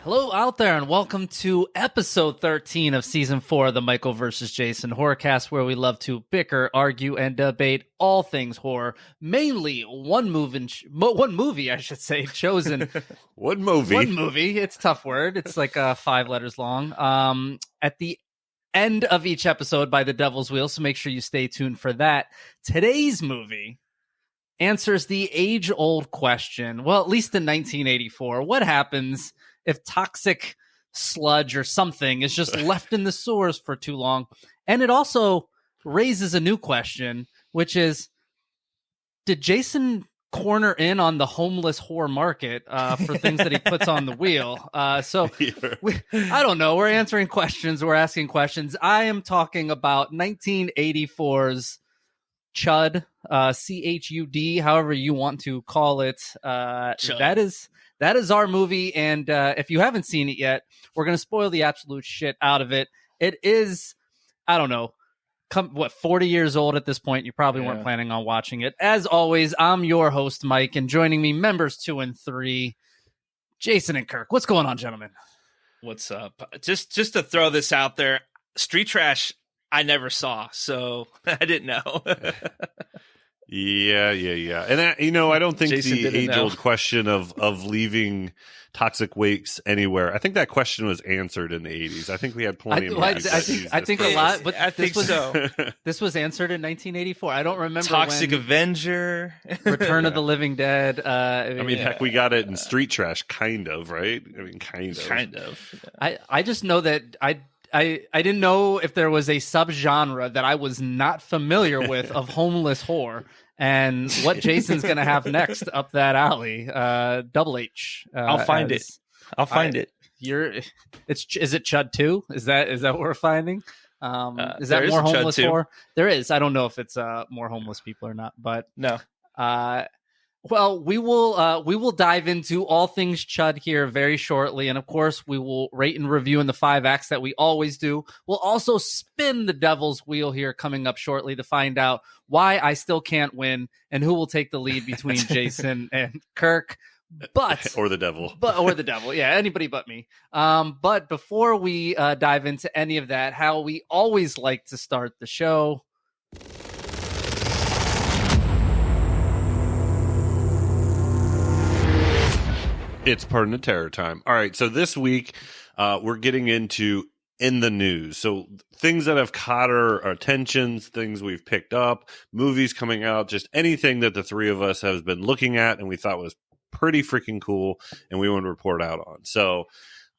Hello out there, and welcome to episode 13 of season 4 of the Michael vs. Jason Horrorcast, where we love to bicker, argue, and debate all things horror. Mainly one movie, I should say, chosen. One movie. It's a tough word. It's like 5 letters long. At the end of each episode by the Devil's Wheel, so make sure you stay tuned for that. Today's movie answers the age-old question, well, at least in 1984, what happens if toxic sludge or something is just left in the sewers for too long? And it also raises a new question, which is, did Jason corner in on the homeless whore market for things that he puts on the wheel? I don't know. We're answering questions. We're asking questions. I am talking about 1984's C.H.U.D, C.H.U.D, however you want to call it. That is our movie, and if you haven't seen it yet, we're going to spoil the absolute shit out of it. It is, I don't know, 40 years old at this point. You probably weren't planning on watching it. As always, I'm your host, Mike, and joining me, members 2 and 3, Jason and Kirk. What's going on, gentlemen? What's up? Just to throw this out there, Street Trash, I never saw, so I didn't know. Yeah. And I don't think Jason the age-old question of leaving toxic wakes anywhere, I think that question was answered in the 80s. I think we had plenty of movies. I think a lot, but I think so. This was answered in 1984. I don't remember. Toxic Avenger, Return of the Living Dead. Heck, we got it in Street Trash, kind of, right? I mean, kind of. I just know that I didn't know if there was a subgenre that I was not familiar with of homeless whore, and what Jason's going to have next up that alley. Double H. I'll find it. Is it Chud 2? Is that what we're finding? Is that more homeless whore? There is. I don't know if it's more homeless people or not, but no. Well, we will dive into all things Chud here very shortly, and of course, we will rate and review in the 5 acts that we always do. We'll also spin the Devil's Wheel here coming up shortly to find out why I still can't win and who will take the lead between Jason and Kirk. Or the devil. Or the devil, yeah, anybody but me. But before we dive into any of that, how we always like to start the show. It's Pardon the Terror time. All right, so this week we're getting into in the news. So things that have caught our attentions, things we've picked up, movies coming out, just anything that the three of us have been looking at and we thought was pretty freaking cool and we want to report out on. So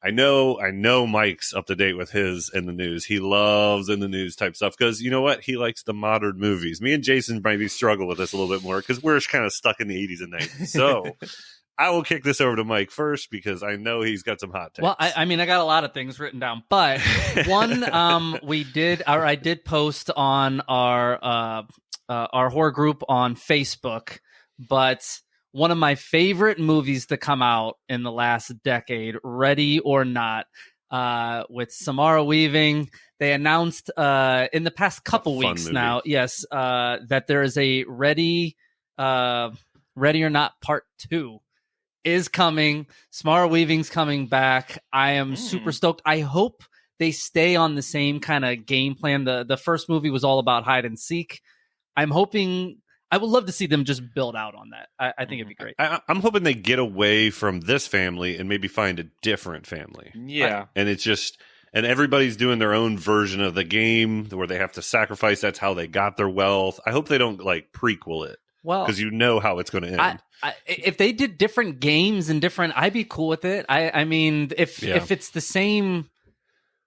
I know Mike's up to date with his in the news. He loves in the news type stuff because you know what? He likes the modern movies. Me and Jason maybe struggle with this a little bit more because we're kind of stuck in the 80s and 90s. So I will kick this over to Mike first because I know he's got some hot takes. Well, I mean, I got a lot of things written down, but one, I did post on our horror group on Facebook, but one of my favorite movies to come out in the last decade, Ready or Not, with Samara Weaving. They announced in the past couple weeks now, yes, that there is a Ready or Not Part 2. Is coming. Samara Weaving's coming back. I am super stoked. I hope they stay on the same kind of game plan. The first movie was all about hide and seek. I would love to see them just build out on that. I think it'd be great. I'm hoping they get away from this family and maybe find a different family. Yeah. And it's just, and everybody's doing their own version of the game where they have to sacrifice. That's how they got their wealth. I hope they don't like prequel it. Well, because you know how it's going to end. If they did different games and different, I'd be cool with it. I mean, if it's the same,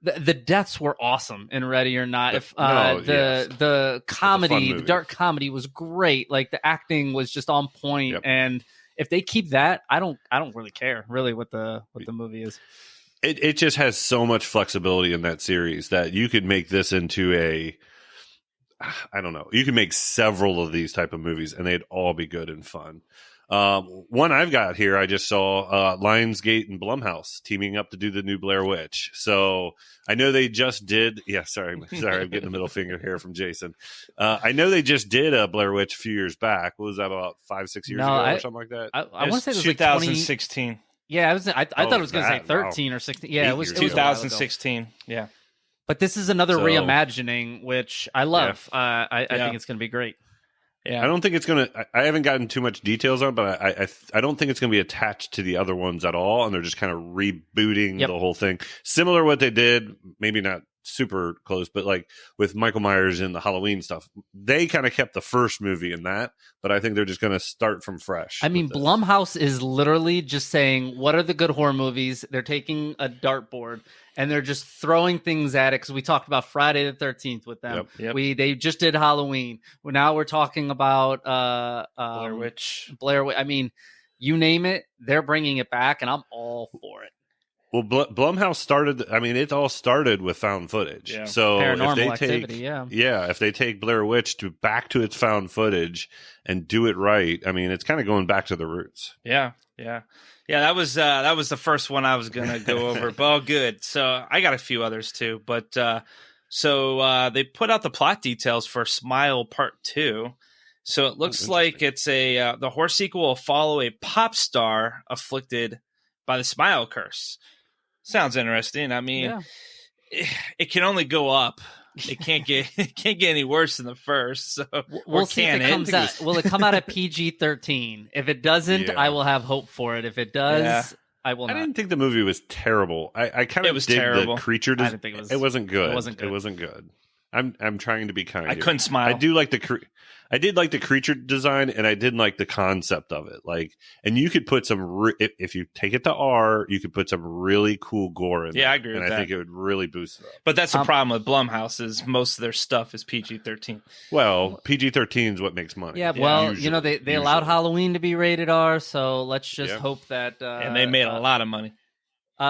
the deaths were awesome in Ready or Not. The comedy, the dark comedy was great. Like the acting was just on point. Yep. And if they keep that, I don't really care really what the movie is. It just has so much flexibility in that series that you could make this into I don't know. You can make several of these type of movies and they'd all be good and fun. One I've got here, I just saw Lionsgate and Blumhouse teaming up to do the new Blair Witch. So I know they just did. Yeah, sorry, I'm getting the middle finger here from Jason. I know they just did a Blair Witch a few years back. What was that, about 5-6 years ago or something like that? I want to say it was 2016. Yeah, I thought it was going to say that, wow. 13 or 16. Yeah, it was 2016. Yeah. But this is another So- reimagining, which I love. I think it's going to be great. Yeah. I don't think it's going to. I haven't gotten too much details on, it, but I don't think it's going to be attached to the other ones at all, and they're just kind of rebooting the whole thing, similar to what they did. Maybe not super close, but like with Michael Myers and the Halloween stuff, they kind of kept the first movie in that, but I think they're just going to start from fresh. I mean, Blumhouse is literally just saying, what are the good horror movies? They're taking a dartboard and they're just throwing things at it, because we talked about Friday the 13th with them. Yep. They just did Halloween. Well, now we're talking about Blair Witch. I mean, you name it, they're bringing it back, and I'm all for it. Well, Blumhouse started. I mean, it all started with found footage. Yeah. So Paranormal if they Activity, take, if they take Blair Witch back to its found footage and do it right, I mean, it's kind of going back to the roots. Yeah. That was the first one I was gonna go over. But all good. So I got a few others too. But so they put out the plot details for Smile Part 2. So it looks like it's the horror sequel will follow a pop star afflicted by the smile curse. Sounds interesting. I mean, it can only go up. It can't get any worse than the first. So we'll see if it comes out. Will it come out at PG-13? If it doesn't, I will have hope for it. If it does, I will not. I didn't think the movie was terrible. I kind of dig terrible. the creature. I didn't think it wasn't good. It wasn't good. I'm trying to be kind. I couldn't smile. I do like I did like the creature design, and I did like the concept of it. Like, and you could put some if you take it to R, you could put some really cool gore in. Yeah, there, I agree with and that. I think it would really boost it up. But that's the problem with Blumhouse is most of their stuff is PG-13. Well, PG-13 is what makes money. Yeah, well, usually, they allowed Halloween to be rated R, so let's just hope that. And they made a lot of money.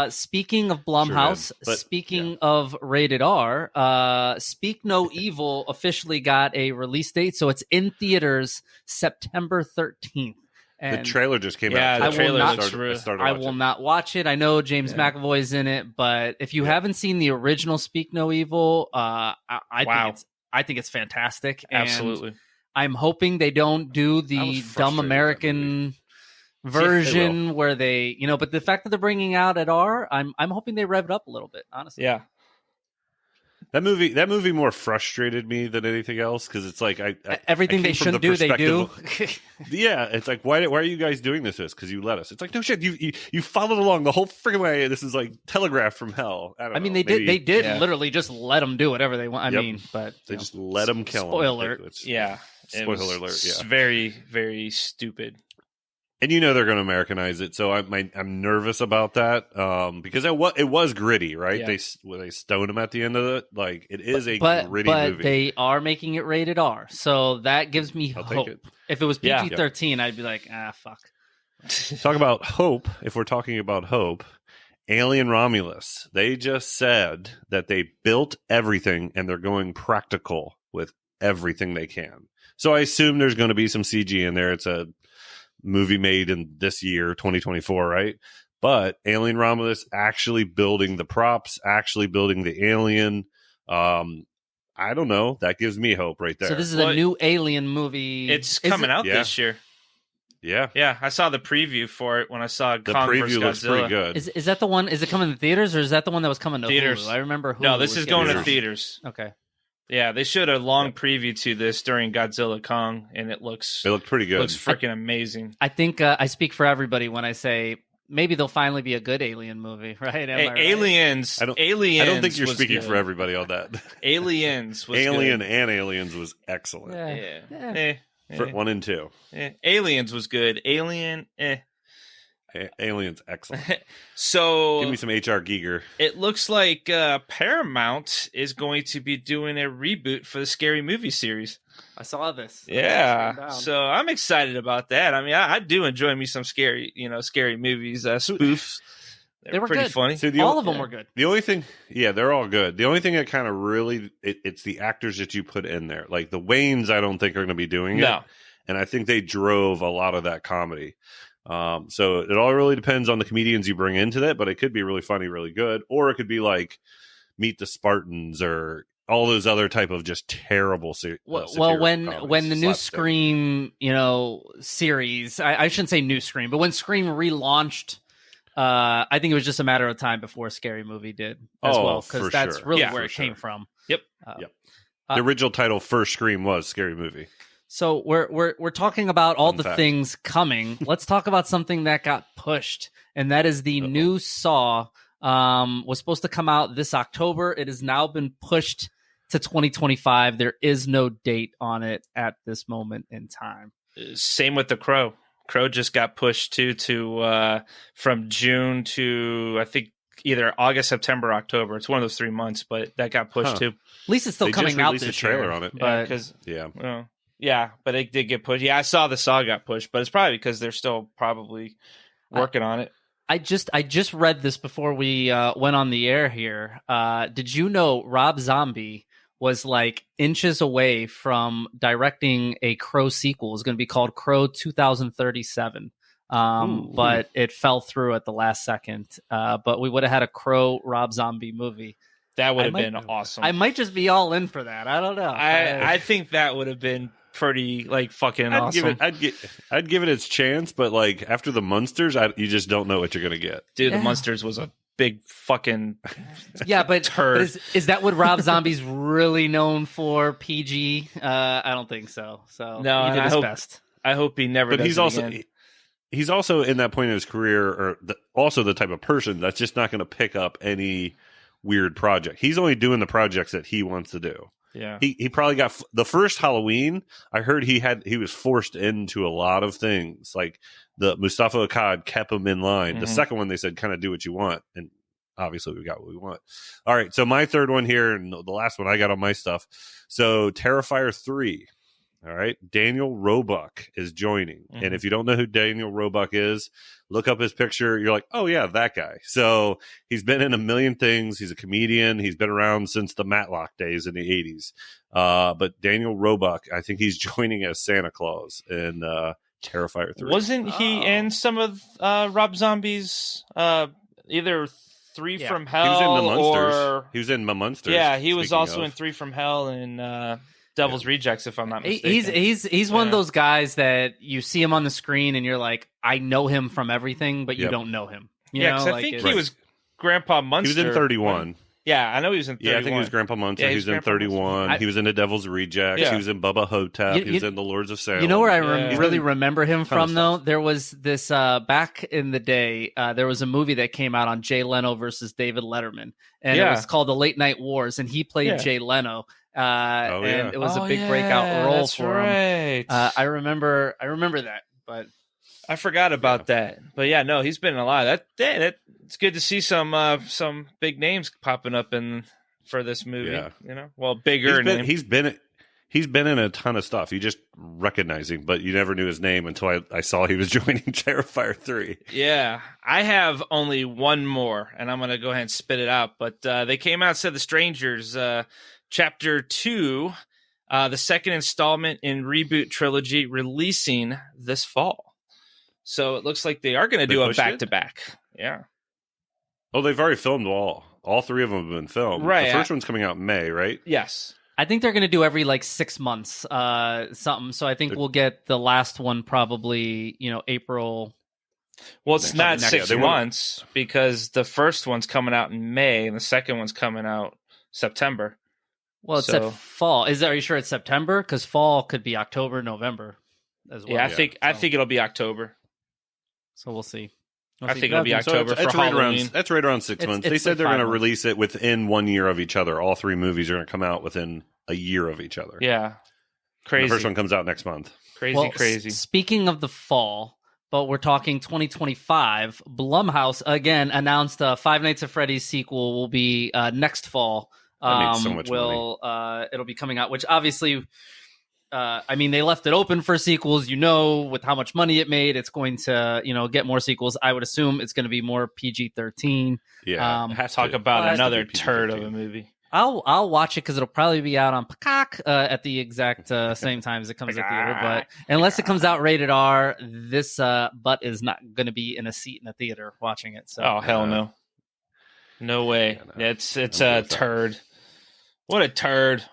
Speaking of Blumhouse, of rated R, Speak No Evil officially got a release date, so it's in theaters September 13th. And the trailer just came out. Yeah, the trailer I will not watch it. I know James McAvoy's in it, but if you haven't seen the original Speak No Evil, I think it's fantastic. Absolutely. And I'm hoping they don't do the dumb American version where they, but the fact that they're bringing out at R, I'm hoping they rev it up a little bit, honestly. Yeah. That movie more frustrated me than anything else, because it's like everything they shouldn't do, they do. Yeah, it's like why are you guys doing this? Because you let us. It's like, no shit, you followed along the whole freaking way. This is like telegraphed from hell. I mean, they did literally just let them do whatever they want. I mean, but they just let them kill them. Spoiler alert. Spoiler alert. Yeah, very, very stupid. And they're going to Americanize it, so I'm nervous about that, because it was gritty, right? Yeah. They stoned him at the end of it. Like, it is a gritty movie. But they are making it rated R, so that gives me hope. If it was PG-13, I'd be like, fuck. Talk about hope. If we're talking about hope, Alien Romulus. They just said that they built everything and they're going practical with everything they can. So I assume there's going to be some CG in there. It's a movie made in this year, 2024, right? But Alien Romulus actually building the props, actually building the alien. I don't know. That gives me hope right there. So this is a new Alien movie. It's coming out this year. Yeah. I saw the preview for it when I saw the Kong preview vs. looks Godzilla. pretty good. Is that the one? Is it coming to theaters, or is that the one that was coming to theaters? Hulu? I remember Hulu. No, this is going to theaters. theaters. Okay. Yeah, they showed a long preview to this during Godzilla Kong, and it looked pretty good. Looks freaking amazing. I think I speak for everybody when I say maybe there'll finally be a good Alien movie, right? Aliens. I don't think you're speaking for everybody on that. Aliens was Alien good. and Aliens was excellent. For 1 and 2. Aliens was good. Alien, Aliens, excellent. So give me some H.R. Giger. It looks like Paramount is going to be doing a reboot for the Scary Movie series. I saw this. Yeah, so I'm excited about that. I mean, I do enjoy me some scary movies, spoofs. They were pretty good. funny. So all of them were good. The only thing, they're all good. The only thing that kind of really, it's the actors that you put in there. Like the Waynes, I don't think are going to be doing it. And I think they drove a lot of that comedy. So it all really depends on the comedians you bring into that, but it could be really funny, really good, or it could be like Meet the Spartans or all those other type of just terrible. Well, when the new Scream, series, I shouldn't say new Scream, but when Scream relaunched I think it was just a matter of time before Scary Movie did as well, because that's sure. really where it came from. Yep. Yep. The original title for Scream was Scary Movie. So we're talking about all Fun the fact. things coming. Let's talk about something that got pushed, and that is the new Saw. Was supposed to come out this October. It has now been pushed to 2025. There is no date on it at this moment in time. Same with the Crow. Crow just got pushed to from June to I think either August, September, October. It's one of those 3 months, but that got pushed too. At least it's still They coming just out released this a trailer year. on it. But But it did get pushed. Yeah, I saw the Saw got pushed, but it's probably because they're still probably working on it. I just read this before we went on the air here. Did you know Rob Zombie was like inches away from directing a Crow sequel? It was going to be called Crow 2037. But it fell through at the last second. But we would have had a Crow Rob Zombie movie. That would have been awesome. I might just be all in for that. I don't know. I think that would have been pretty fucking awesome. I'd give it its chance, but like after the Munsters, you just don't know what you're gonna get. Dude, the Munsters was a big fucking but turd. Is that what Rob Zombie's really known for? PG? I don't think so. So no, he did his best. I hope he never. But does he's it also again. he's also in that point in his career, or also the type of person that's just not going to pick up any weird project. He's only doing the projects that he wants to do. Yeah, he probably got the first Halloween. I heard he was forced into a lot of things. Like the Mustafa Akkad kept him in line. The second one they said kind of do what you want, and obviously we got what we want. All right, so my third one here, and the last one I got on my stuff. So Terrifier 3. All right, Daniel Roebuck is joining, and if you don't know who Daniel Roebuck is, look up his picture. You're like, oh yeah, that guy. So he's been in a million things. He's a comedian. He's been around since the Matlock days in the 80s. But Daniel Roebuck, I think he's joining as Santa Claus in Terrifier 3. Wasn't he in some of Rob Zombie's either Three from Hell? He was in the Munsters. Or he was in the Munsters. Yeah, he was also in Three from Hell and Devil's Rejects, if I'm not mistaken. He's one of those guys that you see him on the screen and you're like, I know him from everything, but you don't know him. Because I think he was Grandpa Munster. He was in 31. Yeah, I know he was in 31. Yeah, I think he was Grandpa Munster. He was in 31. He was in the Devil's Rejects. Yeah. He was in Bubba Hotep. He was in the Lords of Salem. You know where I really remember him from, though? There was this, back in the day, there was a movie that came out on Jay Leno versus David Letterman. And it was called The Late Night Wars, and he played Jay Leno. And it was a big breakout role for him. I remember that, but I forgot about that. But yeah, no, he's been in a lot. That it's good to see some big names popping up for this movie. Yeah. You know, well, bigger. He's been in a ton of stuff. You just recognize him, but you never knew his name until I saw he was joining Terrifier 3. Yeah, I have only one more, and I'm gonna go ahead and spit it out. But they came out and said The Strangers. Chapter 2, the second installment in reboot trilogy, releasing this fall. So it looks like they are going to do a back-to-back. Yeah. Oh, they've already filmed all. All three of them have been filmed. Right. The first one's coming out in May, right? Yes. I think they're going to do every 6 months, something. So I think we'll get the last one probably, April. Well, it's not 6 months because the first one's coming out in May and the second one's coming out September. Well, it said fall. Are you sure it's September? Because fall could be October, November as well. Yeah, I think it'll be October. So we'll see. I think it'll be October for Halloween. That's right around 6 months. They said they're going to release it within 1 year of each other. All three movies are going to come out within a year of each other. Yeah. Crazy. And the first one comes out next month. Crazy. Speaking of the fall, but we're talking 2025, Blumhouse again announced Five Nights at Freddy's sequel will be next fall. That needs so much money. It'll be coming out, which obviously, they left it open for sequels. With how much money it made, it's going to, get more sequels. I would assume it's going to be more PG-13. Yeah. Talk about another turd of a movie. I'll watch it because it'll probably be out on Peacock at the exact same time as it comes at theater. But unless it comes out rated R, this butt is not going to be in a seat in the theater watching it. So hell no, no way. Yeah, it's a turd. What a turd!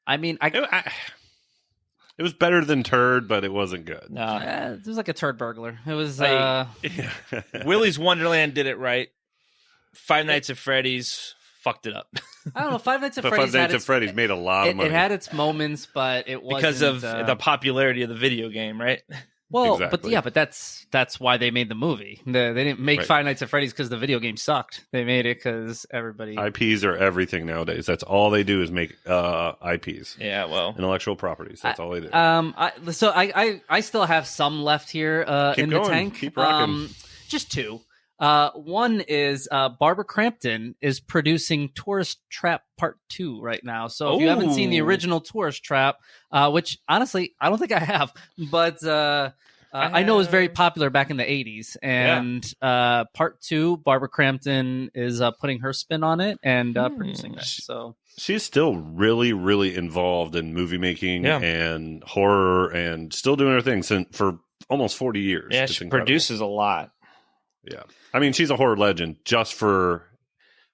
It It was better than Turd, but it wasn't good. No. It was like a turd burglar. It was. Willy's Wonderland did it right. Five Nights at Freddy's fucked it up. I don't know. Five Nights at But Freddy's. Five Nights at Freddy's made a lot of money. It had its moments, but it wasn't Because of the popularity of the video game, right? Well, Exactly. but that's why they made the movie. They didn't make Right. Five Nights at Freddy's because the video game sucked. They made it because everybody. IPs are everything nowadays. That's all they do is make IPs. Yeah, well. Intellectual properties. That's all they do. I still have some left here Keep in going. the tank. Keep rocking. Just two. One is Barbara Crampton is producing Tourist Trap Part 2 right now. So if you haven't seen the Ooh. original Tourist Trap, which honestly I don't think I have, but I know it was very popular back in the 80s. And Part 2, Barbara Crampton is putting her spin on it and producing that. So She's still really, really involved in movie making and horror and still doing her thing for almost 40 years. Yeah, It's she incredible. produces a lot. Yeah. I mean, she's a horror legend just for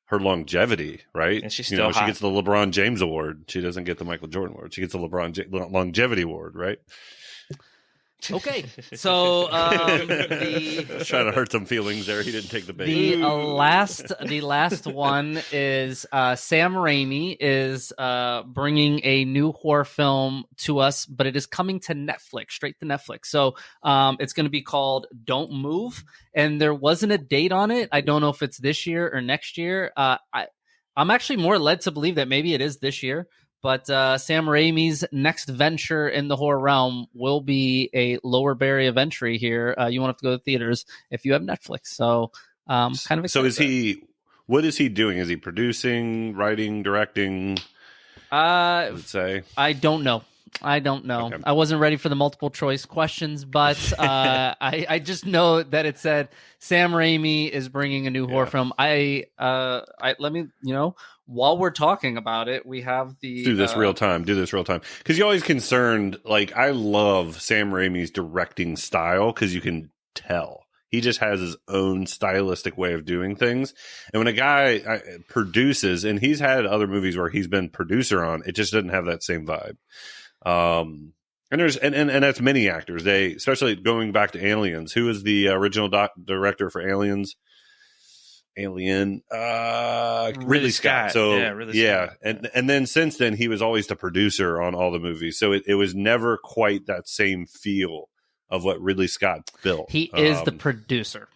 her longevity, right? And she's she still hot. gets the LeBron James Award. She doesn't get the Michael Jordan Award. She gets the Longevity Award, right? okay, so I was trying to hurt some feelings there. He didn't take the bait. the last one is Sam Raimi is bringing a new horror film to us, but it is coming to Netflix, straight to Netflix. So it's going to be called Don't Move, and there wasn't a date on it. I don't know if it's this year or next year. I'm actually more led to believe that maybe it is this year. But Sam Raimi's next venture in the horror realm will be a lower barrier of entry here. You won't have to go to theaters if you have Netflix. So kind of excited. So is he? What is he doing? Is he producing, writing, directing? I would say. I don't know. Okay. I wasn't ready for the multiple choice questions, but I just know that it said Sam Raimi is bringing a new horror film. Let me, while we're talking about it, we have the Do this real time. Because you're always concerned. Like, I love Sam Raimi's directing style because you can tell. He just has his own stylistic way of doing things. And when a guy produces, and he's had other movies where he's been producer on, it just doesn't have that same vibe. And there's and that's many actors. They, especially going back to Aliens. Who was the original director for Aliens? Ridley Scott. So Ridley Scott. And then since then he was always the producer on all the movies. So it was never quite that same feel of what Ridley Scott built. He is the producer.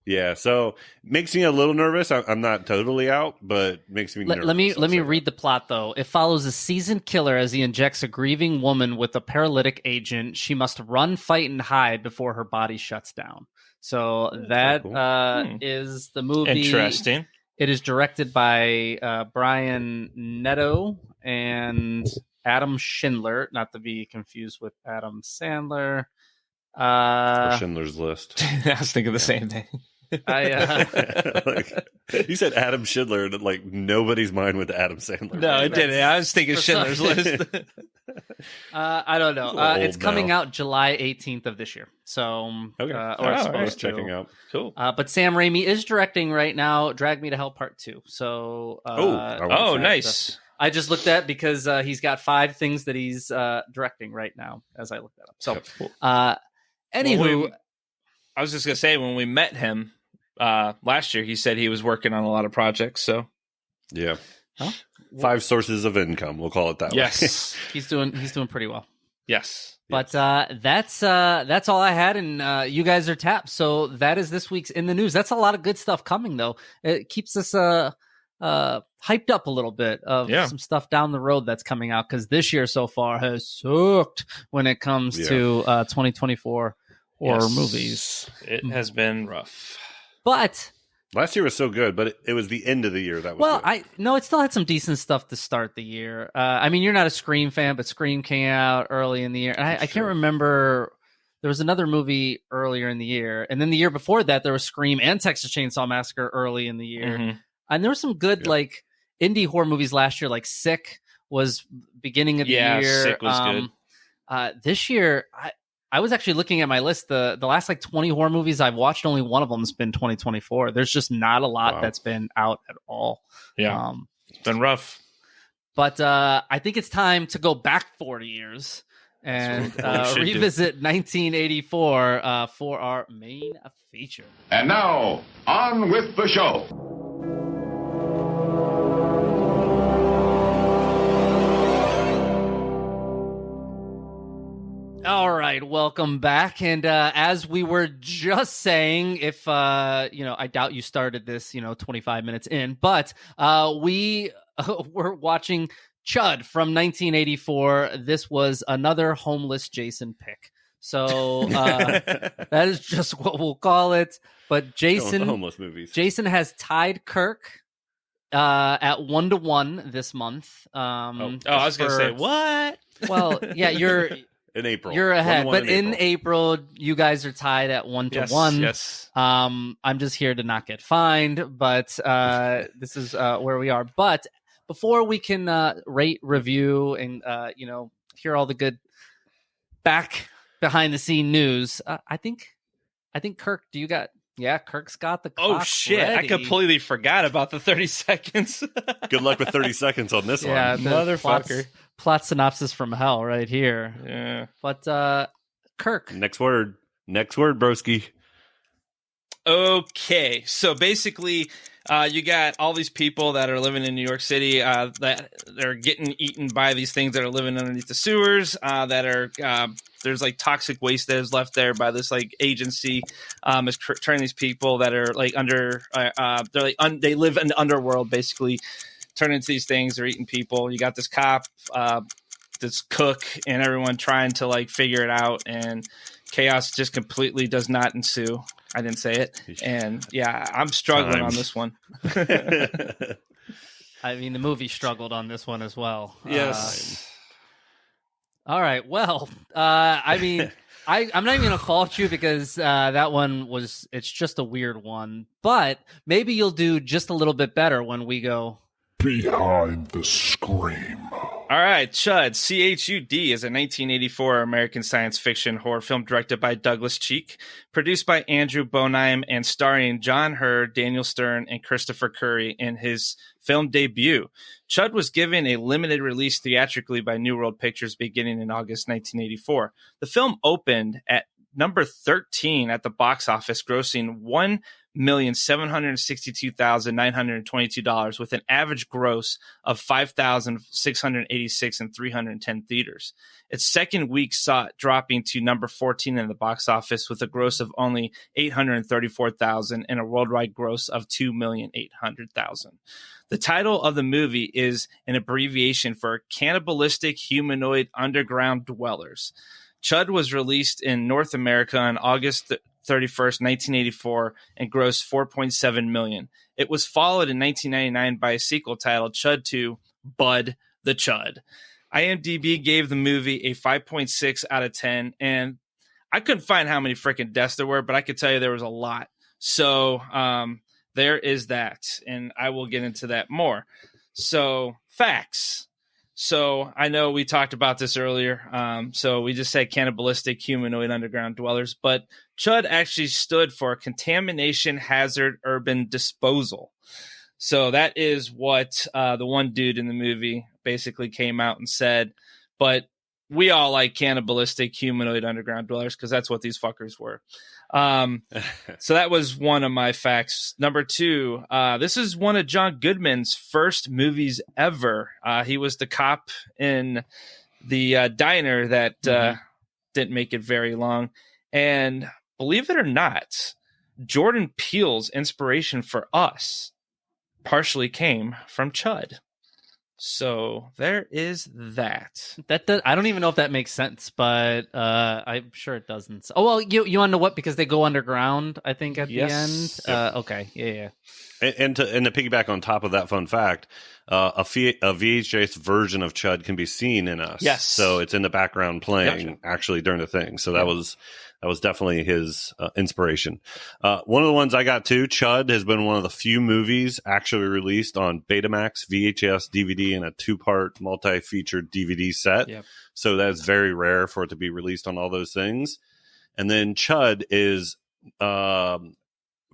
Yeah, so makes me a little nervous. I'm not totally out, but makes me nervous. Let me read the plot, though. It follows a seasoned killer as he injects a grieving woman with a paralytic agent. She must run, fight, and hide before her body shuts down. So that cool. is the movie. Interesting. It is directed by Brian Netto and Adam Schindler, not to be confused with Adam Sandler. Or Schindler's List. I was thinking the same thing. You said Adam Schindler, and like nobody's mind with Adam Sandler. No, it didn't. I was thinking Schindler's List. I don't know. It's coming out July 18th of this year. So, okay. Or it's supposed to. Checking out. Cool. But Sam Raimi is directing right now. Drag Me to Hell Part 2. So, nice. I just looked at because he's got 5 things that he's directing right now as I looked that up. So, anywho, I was just gonna say when we met him last year, he said he was working on a lot of projects. So, yeah, 5 sources of income. We'll call it that. Yes, way. he's doing pretty well. Yes, but that's all I had, and you guys are tapped. So that is this week's in the news. That's a lot of good stuff coming, though. It keeps us hyped up a little bit of some stuff down the road that's coming out, because this year so far has sucked when it comes to 2024 horror movies. It has been rough, but last year was so good, but it was the end of the year that was good. It still had some decent stuff to start the year. I mean, you're not a Scream fan, but Scream came out early in the year, and I can't remember. There was another movie earlier in the year, and then the year before that there was Scream and Texas Chainsaw Massacre early in the year. Mm-hmm. And there were some good like indie horror movies last year, like Sick was beginning of the year. Sick was good. This year, I was actually looking at my list. The last like 20 horror movies I've watched, only one of them has been 2024. There's just not a lot that's been out at all. Yeah, it's been rough. But I think it's time to go back 40 years and what we should do. revisit 1984 for our main feature. And now, on with the show. All right, welcome back. And as we were just saying, if I doubt you started this, 25 minutes in, but we were watching C.H.U.D from 1984. This was another homeless Jason pick. So that is just what we'll call it. But Jason, homeless movies. Jason has tied Kirk at 1-1 this month. I was going to say, what? Well, yeah, you're... In April. You're ahead, 1-1 but in April, you guys are tied at 1-1. Yes. I'm just here to not get fined, but this is where we are. But before we can rate, review, and hear all the good behind the scene news, I think Kirk, Kirk's got the clock. Oh shit! ready. I completely forgot about the 30 seconds. Good luck with 30 seconds on this one. Motherfucker. Plot synopsis from hell right here. Yeah. But Kirk. Next word, broski. Okay, so basically, you got all these people that are living in New York City that they're getting eaten by these things that are living underneath the sewers. That are there's like toxic waste that is left there by this like agency. Is turning these people that are like under they live in the underworld basically. Turn into these things. They're eating people. You got this cop, this cook, and everyone trying to like figure it out, and chaos just completely does not ensue. I didn't say it, and yeah, I'm struggling on this one. I mean, the movie struggled on this one as well. Yes. All right. Well, I mean, I'm not even gonna fault you because that one it's just a weird one, but maybe you'll do just a little bit better when we go. Behind the Scream. All right, C.H.U.D. C.H.U.D. is a 1984 American science fiction horror film directed by Douglas Cheek, produced by Andrew Bonheim, and starring John Hurd, Daniel Stern, and Christopher Curry in his film debut. C.H.U.D. was given a limited release theatrically by New World Pictures beginning in August 1984. The film opened at number 13 at the box office, grossing $1,762,922 with an average gross of $5,686 in 310 theaters. Its second week saw it dropping to number 14 in the box office with a gross of only $834,000 and a worldwide gross of $2,800,000. The title of the movie is an abbreviation for Cannibalistic Humanoid Underground Dwellers. C.H.U.D. was released in North America on August 31st, 1984, and grossed $4.7 million. It was followed in 1999 by a sequel titled C.H.U.D 2, Bud the C.H.U.D. IMDb gave the movie a 5.6 out of 10, and I couldn't find how many freaking deaths there were, but I could tell you there was a lot. So there is that, and I will get into that more. So facts. So I know we talked about this earlier. So we just said cannibalistic humanoid underground dwellers, but C.H.U.D actually stood for Contamination Hazard Urban Disposal. So that is what the one dude in the movie basically came out and said. But we all like cannibalistic humanoid underground dwellers because that's what these fuckers were. So that was one of my facts. Number two, this is one of John Goodman's first movies ever. He was the cop in the diner that didn't make it very long. And believe it or not, Jordan Peele's inspiration for Us partially came from C.H.U.D. So there is that. I don't even know if that makes sense, but I'm sure it doesn't. Oh well, you want to know what? Because they go underground, I think at the end. Okay, yeah. And to piggyback on top of that fun fact, a VHS version of C.H.U.D can be seen in Us. Yes, so it's in the background playing actually during the thing. So that was definitely his inspiration. One of the ones I got too, C.H.U.D has been one of the few movies actually released on Betamax, VHS, DVD, and a 2-part multi-featured DVD set. Yep. So that's very rare for it to be released on all those things. And then C.H.U.D is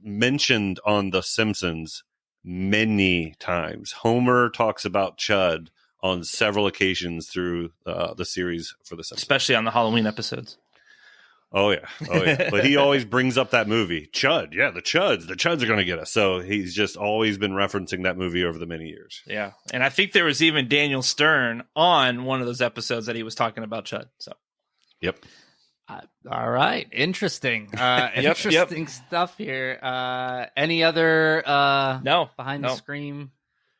mentioned on The Simpsons many times. Homer talks about C.H.U.D on several occasions through the series for the Simpsons. Especially on the Halloween episodes. Oh yeah. But he always brings up that movie, Chud. Yeah, the Chuds are going to get us. So he's just always been referencing that movie over the many years. Yeah, and I think there was even Daniel Stern on one of those episodes that he was talking about Chud. So, yep. All right, interesting. Interesting stuff here. Any other behind the screen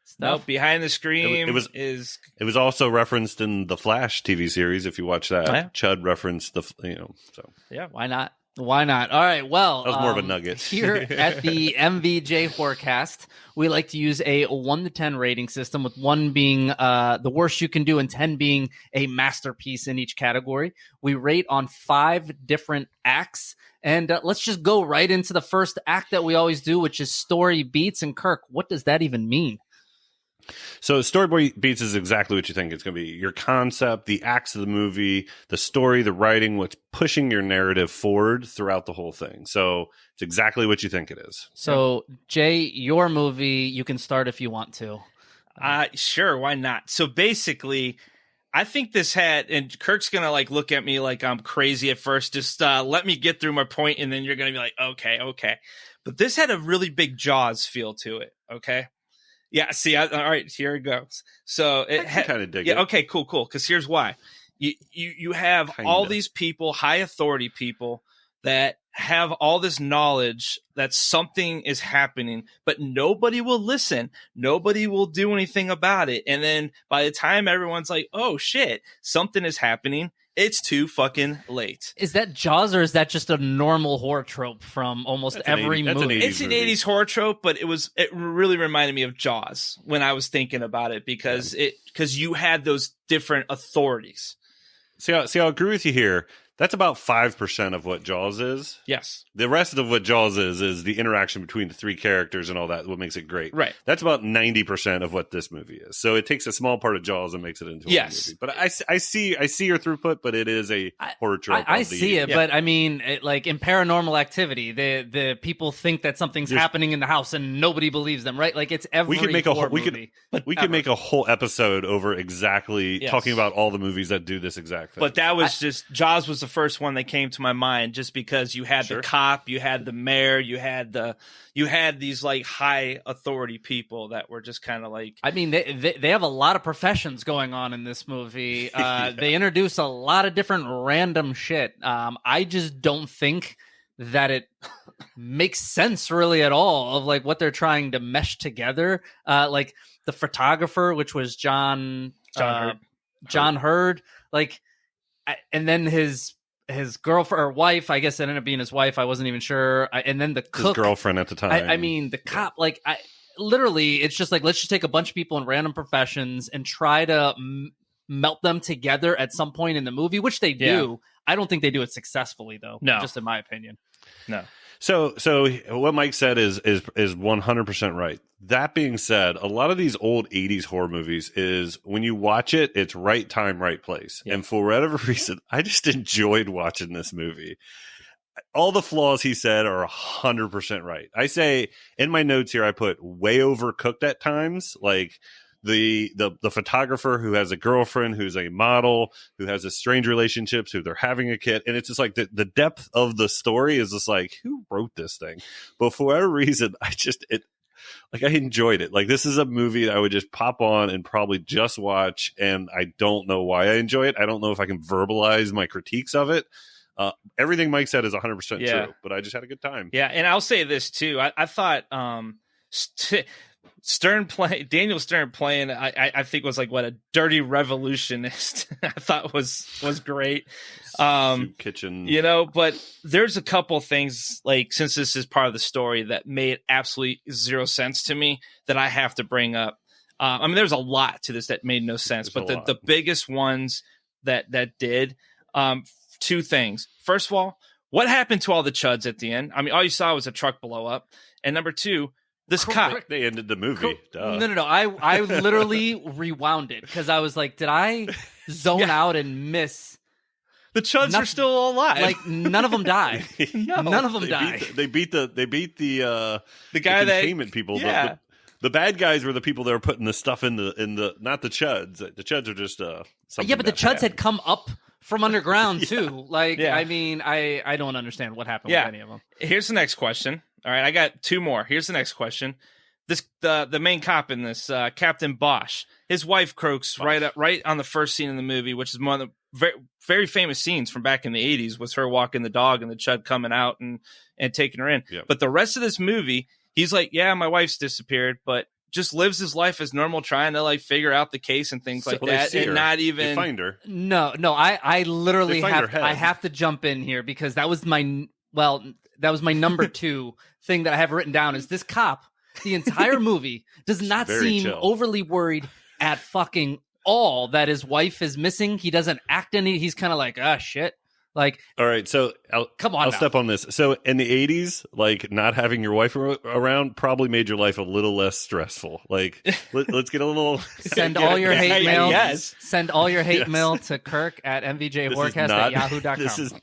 stuff? No, behind the screen it was also referenced in the Flash TV series. If you watch that, oh, yeah. Chud referenced so yeah, why not? Why not? All right, well, that was more of a nugget. Here at the MVJ Forecast, we like to use a 1 to 10 rating system, with 1 being the worst you can do and 10 being a masterpiece in each category. We rate on 5 different acts, and let's just go right into the first act that we always do, which is story beats. And Kirk, what does that even mean? So storyboard beats is exactly what you think it's going to be. Your concept, the acts of the movie, the story, the writing, what's pushing your narrative forward throughout the whole thing. So it's exactly what you think it is. So, Jay, your movie, you can start if you want to. Sure, why not? So basically, I think this had, and Kirk's going to look at me like I'm crazy at first. Just let me get through my point, and then you're going to be like, okay. But this had a really big Jaws feel to it, okay? Yeah, see, all right, here it goes. So it kind of dig it. Okay, cool. Because here's why: you have all these people, high authority people, that have all this knowledge that something is happening, but nobody will listen. Nobody will do anything about it. And then by the time everyone's like, "Oh shit, something is happening," it's too fucking late. Is that Jaws, or is that just a normal horror trope from almost every movie? It's an 80s horror trope, but it really reminded me of Jaws when I was thinking about it, because you had those different authorities. See, I'll agree with you here. That's about 5% of what Jaws is. Yes. The rest of what Jaws is the interaction between the 3 characters and all that, what makes it great. Right. That's about 90% of what this movie is. So it takes a small part of Jaws and makes it into a movie. But I see your throughput, but it is a horror trope. I see it, but I mean, like in Paranormal Activity, the people think that something's happening in the house and nobody believes them, right? Like it's every horror movie. We could make a whole episode over exactly talking about all the movies that do this exact thing. But that was Jaws was the first one that came to my mind, just because you had the cop, you had the mayor, you had these like high authority people that were just kind of like. I mean, they have a lot of professions going on in this movie. They introduce a lot of different random shit. I just don't think that it makes sense really at all of like what they're trying to mesh together. Like the photographer, which was John Hurd, like, and then his girlfriend or wife, I guess it ended up being his wife. I wasn't even sure. And then the cook, his girlfriend at the time. I mean, the cop, like, literally, it's just like, let's just take a bunch of people in random professions and try to melt them together at some point in the movie, which they do. I don't think they do it successfully, though. No, just in my opinion. No. So what Mike said is 100% right. That being said, a lot of these old 80s horror movies is when you watch it, it's right time, right place. Yeah. And for whatever reason, I just enjoyed watching this movie. All the flaws he said are 100% right. I say in my notes here, I put way overcooked at times, like the photographer who has a girlfriend who's a model who has a strange relationships who they're having a kid, and it's just like the depth of the story is just like, who wrote this thing? But for whatever reason, I enjoyed it. Like, this is a movie that I would just pop on and probably just watch, and I don't know why I enjoy it. I don't know if I can verbalize my critiques of it. Everything Mike said is 100% true, but I just had a good time. Yeah, and I'll say this too. I thought Daniel Stern playing, I think was like a dirty revolutionist. I thought was great. Soup kitchen, but there's a couple things, like, since this is part of the story, that made absolutely zero sense to me that I have to bring up. I mean, there's a lot to this that made no sense, but the biggest ones that did, 2 things. First of all, what happened to all the chuds at the end? I mean, all you saw was a truck blow up. And number 2, this cop. They ended the movie. No. I literally rewound it because I was like, did I zone out and miss? The chuds are still alive. Like, none of them die. None of them die. They beat the guy, the containment people. Yeah. The bad guys were the people that were putting the stuff in the not the Chuds. The Chuds are just something Yeah, but the that Chuds had happened. come up from underground too. Like, Yeah. I mean, I don't understand what happened with any of them. Here's the next question. All right, I got two more. Here's the next question. The main cop in this, Captain Bosch, his wife croaks right on the first scene in the movie, which is one of the very, very famous scenes from back in the 80s, was her walking the dog and the Chud coming out and taking her in. Yep. But the rest of this movie, he's like, yeah, my wife's disappeared, but just lives his life as normal, trying to like figure out the case and things like that, and not They even find her. No, I literally They find her have head. I have to jump in here because that was my number 2 thing that I have written down is this cop. The entire movie does not Very seem chill. overly worried at fucking all that his wife is missing. He doesn't act any. He's kind of like, shit. Like, All right, so come on I'll now. step on this. So in the 80s, like not having your wife around probably made your life a little less stressful. Like let's get a little Send all your hate mail. Yes. Send all your hate Yes. mail to Kirk at mvjhorcast This is at yahoo.com.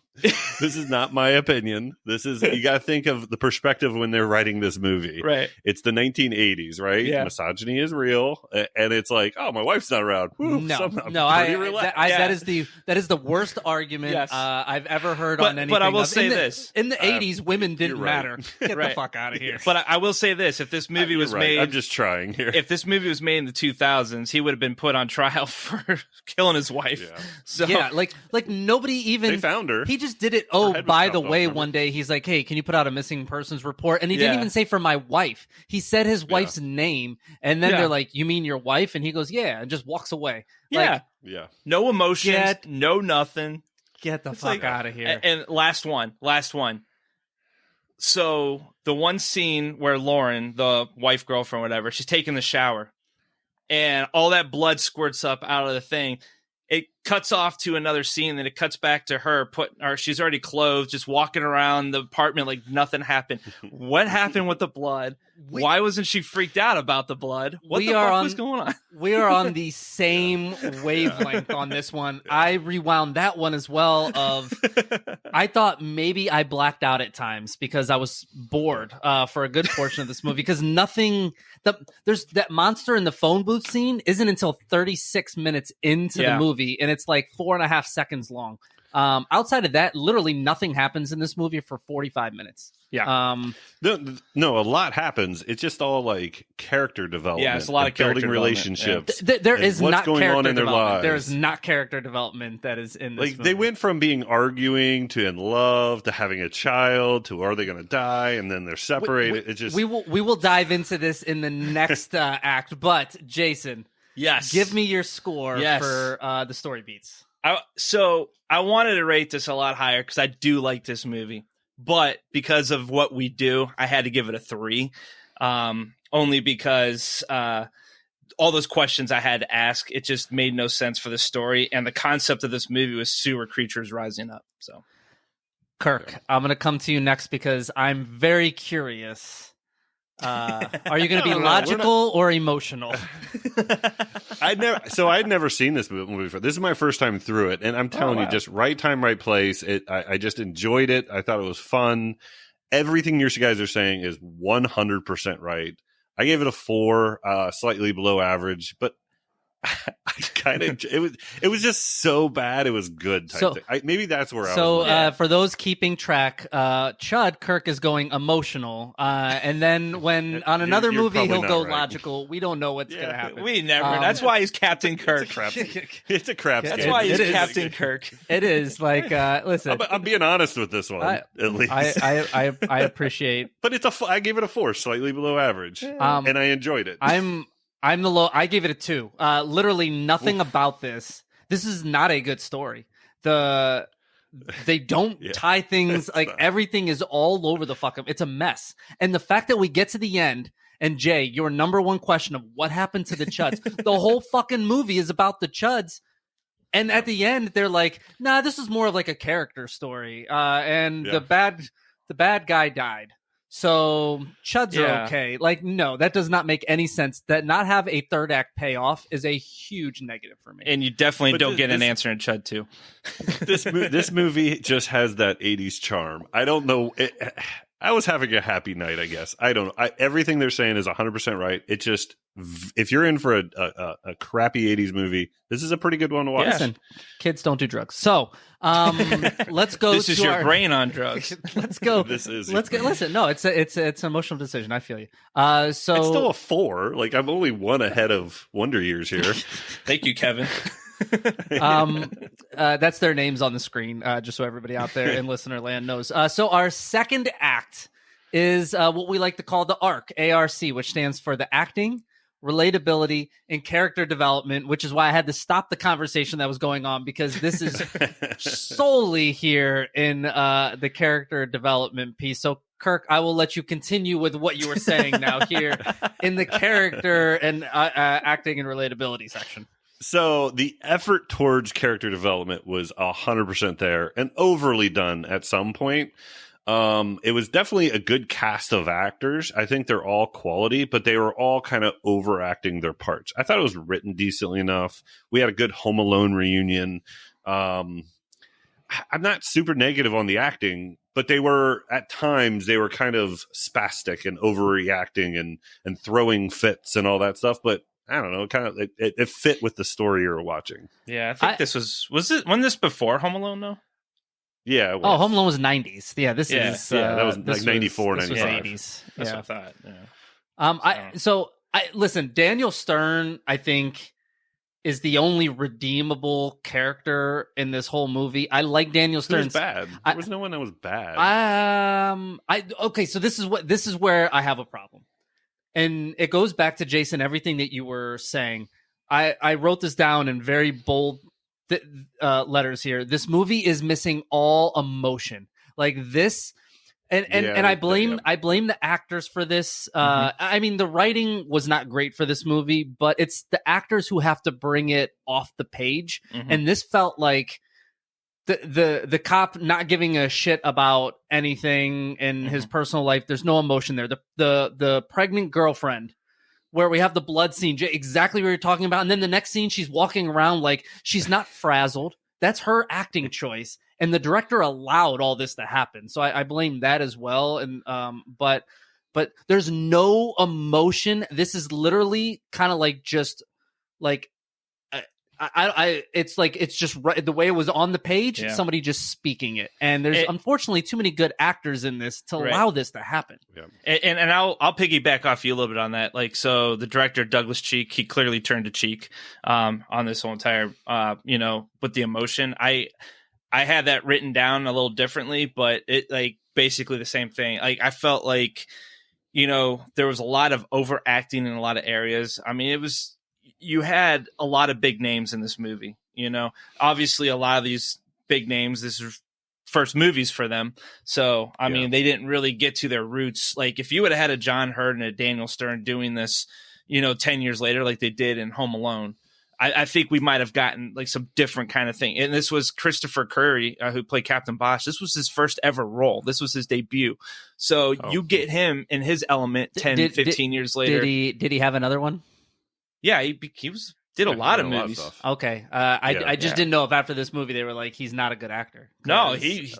This is not my opinion. This is you got to think of the perspective when they're writing this movie. right. It's the 1980s, right? Yeah. Misogyny is real, and it's like, oh, my wife's not around. Woo, No, somehow I'm no, pretty relaxed. that is the worst argument Yes. I've ever heard But- on anything. but I will of- say in the, this. in the 80s, women didn't you're right. matter. Get the Right. fuck out of here. But I will say this: if this movie You're was right. made, I'm just trying here. if this movie was made in the 2000s, he would have been put on trial for killing his wife. Yeah. So Yeah, like nobody even They found her. He just did it. Her Oh, head was by chopped the off, way, remember? one day he's like, "Hey, can you put out a missing persons report?" And he didn't Yeah. even say for my wife. He said his wife's name, and then Yeah. they're like, "You mean your wife?" And he goes, "Yeah," and just walks away. yeah, Like, Yeah. no emotions, Get- no nothing. get the It's fuck like- out of here. And last one. So the one scene where Lauren, the wife, girlfriend, whatever, she's taking the shower, and all that blood squirts up out of the thing. It cuts off to another scene, then it cuts back to her she's already clothed, just walking around the apartment like nothing happened. What happened with the blood? Why wasn't she freaked out about the blood? What We the are fuck on- was going on? We are on the same wavelength on this one. I rewound that one as well. I thought maybe I blacked out at times because I was bored for a good portion of this movie because there's that monster in the phone booth scene isn't until 36 minutes into Yeah. the movie, and it's like 4.5 seconds long. Outside of that, literally nothing happens in this movie for 45 minutes. Yeah. No, a lot happens. It's just all like character development. Yeah, it's a lot and of character building development, relationships. There and is what's not going character on in their development. lives. There is not character development that is in this Like movie. they went from being arguing to in love to having a child to are they going to die and then they're separated. It's just we will dive into this in the next act. But Jason, Yes. give me your score Yes. for the story beats. So I wanted to rate this a lot higher because I do like this movie, but because of what we do, I had to give it a 3. Only because all those questions I had to ask, it just made no sense for the story, and the concept of this movie was sewer creatures rising up. So Kirk, I'm going to come to you next because I'm very curious. Are you going to be No, we're logical or emotional? I'd never seen this movie before. This is my first time through it, and I'm telling wow. you, just right time, right place. I just enjoyed it. I thought it was fun. Everything you guys are saying is 100% right. I gave it a 4, slightly below average, but I kind of it was just so bad it was good type So- thing. Maybe that's where I So was. Like, for those keeping track, Chud, Kirk is going emotional. And then when on another you're movie, probably he'll not go right. logical. We don't know what's going to Yeah, happen. we never. Um, that's why he's Captain Kirk. it's a crap. That's game. why he's It is. Captain Kirk. It is like, listen, I'm being honest with this one, I- at least. I appreciate. but I gave it a 4, slightly below average, and I enjoyed it. I'm the low. I gave it a 2. Literally nothing about this. This is not a good story. They don't Yeah. tie things like everything is all over the fuck up. It's a mess. And the fact that we get to the end and Jay, your number one question of what happened to the Chuds, the whole fucking movie is about the Chuds. And at the end, they're like, nah, this is more of like a character story. And Yeah. the bad guy died. So Chuds Yeah. are okay. Like, no, that does not make any sense. That not have a third act payoff is a huge negative for me. And you definitely But don't get an this- answer in Chud 2. This movie just has that 80s charm. I don't know. I was having a happy night, I guess. I don't know. Everything they're saying is 100% right. It just, if you're in for a crappy 80s movie, this is a pretty good one to watch. Yeah. Listen, kids don't do drugs. So let's go. This is your brain on drugs. Let's go. This is. Let's go. Listen, no, it's an emotional decision. I feel you. So It's still a 4. Like, I'm only 1 ahead of Wonder Years here. Thank you, Kevin. That's their names on the screen, just so everybody out there in listener land knows. So our second act is what we like to call the ARC, ARC, which stands for the acting, relatability, and character development, which is why I had to stop the conversation that was going on, because this is solely here in the character development piece. So Kirk, I will let you continue with what you were saying now here in the character and acting and relatability section. So the effort towards character development was 100% there and overly done at some point. It was definitely a good cast of actors. I think they're all quality, but they were all kind of overacting their parts. I thought it was written decently enough. We had a good Home Alone reunion. I'm not super negative on the acting, but they were at times they were kind of spastic and overreacting and throwing fits and all that stuff. But I don't know, it fit with the story you were watching. Yeah, I think this wasn't this before Home Alone though? Yeah. Oh, Home Alone was 90s. Yeah, this is that was like 94, this 95. was 80s. That's Yeah. what I thought. Yeah. Listen, Daniel Stern, I think, is the only redeemable character in this whole movie. I like Daniel Who was Stern's bad? There was no one that was bad. okay, so this is where I have a problem. And it goes back to Jason, everything that you were saying. I wrote this down in very bold letters here. This movie is missing all emotion. Like this, and I blame the actors for this. I mean, the writing was not great for this movie, but it's the actors who have to bring it off the page. And this felt like the cop not giving a shit about anything in his personal life. There's no emotion there. The pregnant girlfriend, where we have the blood scene, exactly what you're talking about. And then the next scene, she's walking around like she's not frazzled. That's her acting choice. And the director allowed all this to happen. So I blame that as well. And, but there's no emotion. This is literally kind of like just like, it's just right, the way it was on the page, somebody just speaking it. And there's unfortunately too many good actors in this to allow this to happen. Yeah. And I'll piggyback off you a little bit on that. Like, so the director, Douglas Cheek, he clearly turned to cheek, on this whole entire, with the emotion. I had that written down a little differently, but it like basically the same thing. Like, I felt like, there was a lot of overacting in a lot of areas. I mean, you had a lot of big names in this movie, obviously a lot of these big names, this is first movies for them. So, I mean, they didn't really get to their roots. Like if you would have had a John Hurt and a Daniel Stern doing this, 10 years later, like they did in Home Alone, I think we might've gotten like some different kind of thing. And this was Christopher Curry, who played Captain Bosch. This was his first ever role. This was his debut. So you get him in his element 15 years later. Did he have another one? Yeah, he did a lot of movies. Okay, I just didn't know if after this movie they were like, he's not a good actor. No, he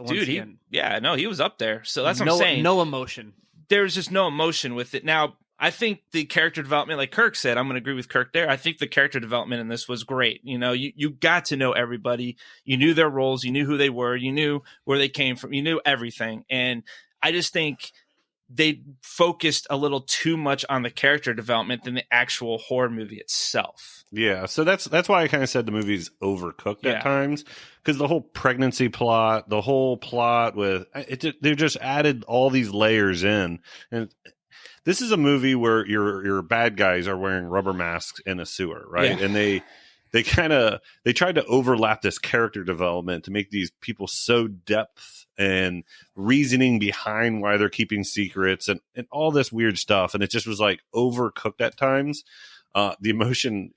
was up there. So that's what I'm saying. No emotion. There's just no emotion with it. Now, I think the character development, like Kirk said, I'm going to agree with Kirk there. I think the character development in this was great. You got to know everybody. You knew their roles. You knew who they were. You knew where they came from. You knew everything. And I just think they focused a little too much on the character development than the actual horror movie itself. Yeah, so that's why I kind of said the movie's overcooked at times, because the whole pregnancy plot, the whole plot with it, they just added all these layers in. And this is a movie where your bad guys are wearing rubber masks in a sewer, right? Yeah. And they tried to overlap this character development to make these people so depth and reasoning behind why they're keeping secrets and all this weird stuff. And it just was like overcooked at times. The emotion,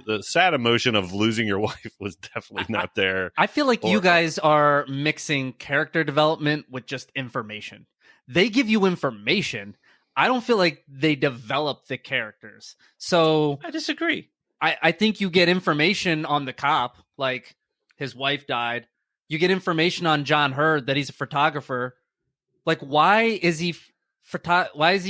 the sad emotion of losing your wife was definitely not there. I feel like you guys are mixing character development with just information. They give you information. I don't feel like they develop the characters. So I disagree. I think you get information on the cop, like his wife died. You get information on John Hurt that he's a photographer. like, why is he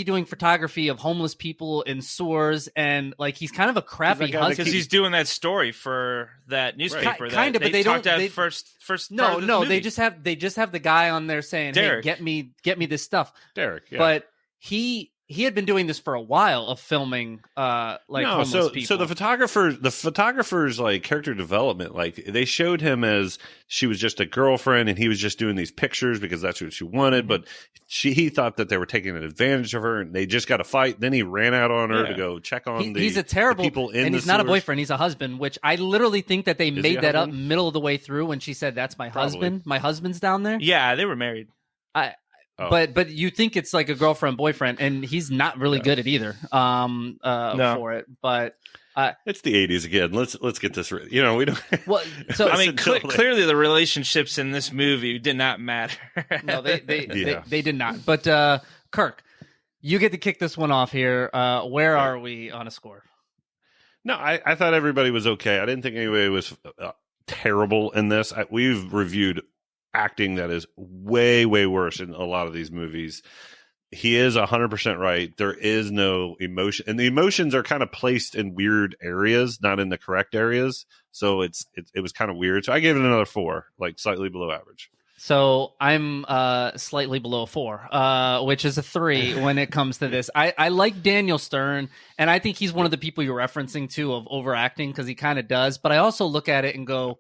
doing photography of homeless people in sewers? And like, he's kind of a crappy husband because he's doing that story for that newspaper. Right. Kind of, but they talked don't. Out They, first. No, movie. they just have the guy on there saying, Derek. "Hey, get me this stuff." Derek, yeah. But he had been doing this for a while of filming homeless people. So the photographer's like character development, like they showed him as she was just a girlfriend and he was just doing these pictures because that's what she wanted, but he thought that they were taking advantage of her and they just got a fight. Then he ran out on her to go check on he's a terrible people in and he's not a boyfriend, he's a husband, which I literally think that they made that up middle of the way through when she said, "That's my husband. My husband's down there." Yeah, they were married. But you think it's like a girlfriend boyfriend, and he's not really good at either. For it, but it's the 80s again. Let's get this. We don't. Well, so I mean, clearly the relationships in this movie did not matter. No, they did not. But Kirk, you get to kick this one off here. Where are we on a score? No, I thought everybody was okay. I didn't think anybody was terrible in this. We've reviewed acting that is way, way worse in a lot of these movies. He is 100% right. There is no emotion, and the emotions are kind of placed in weird areas, not in the correct areas. So it was kind of weird. So I gave it another 4, like slightly below average. So I'm slightly below 4, which is a 3 when it comes to this. I like Daniel Stern, and I think he's one of the people you're referencing to of overacting, because he kind of does. But I also look at it and go,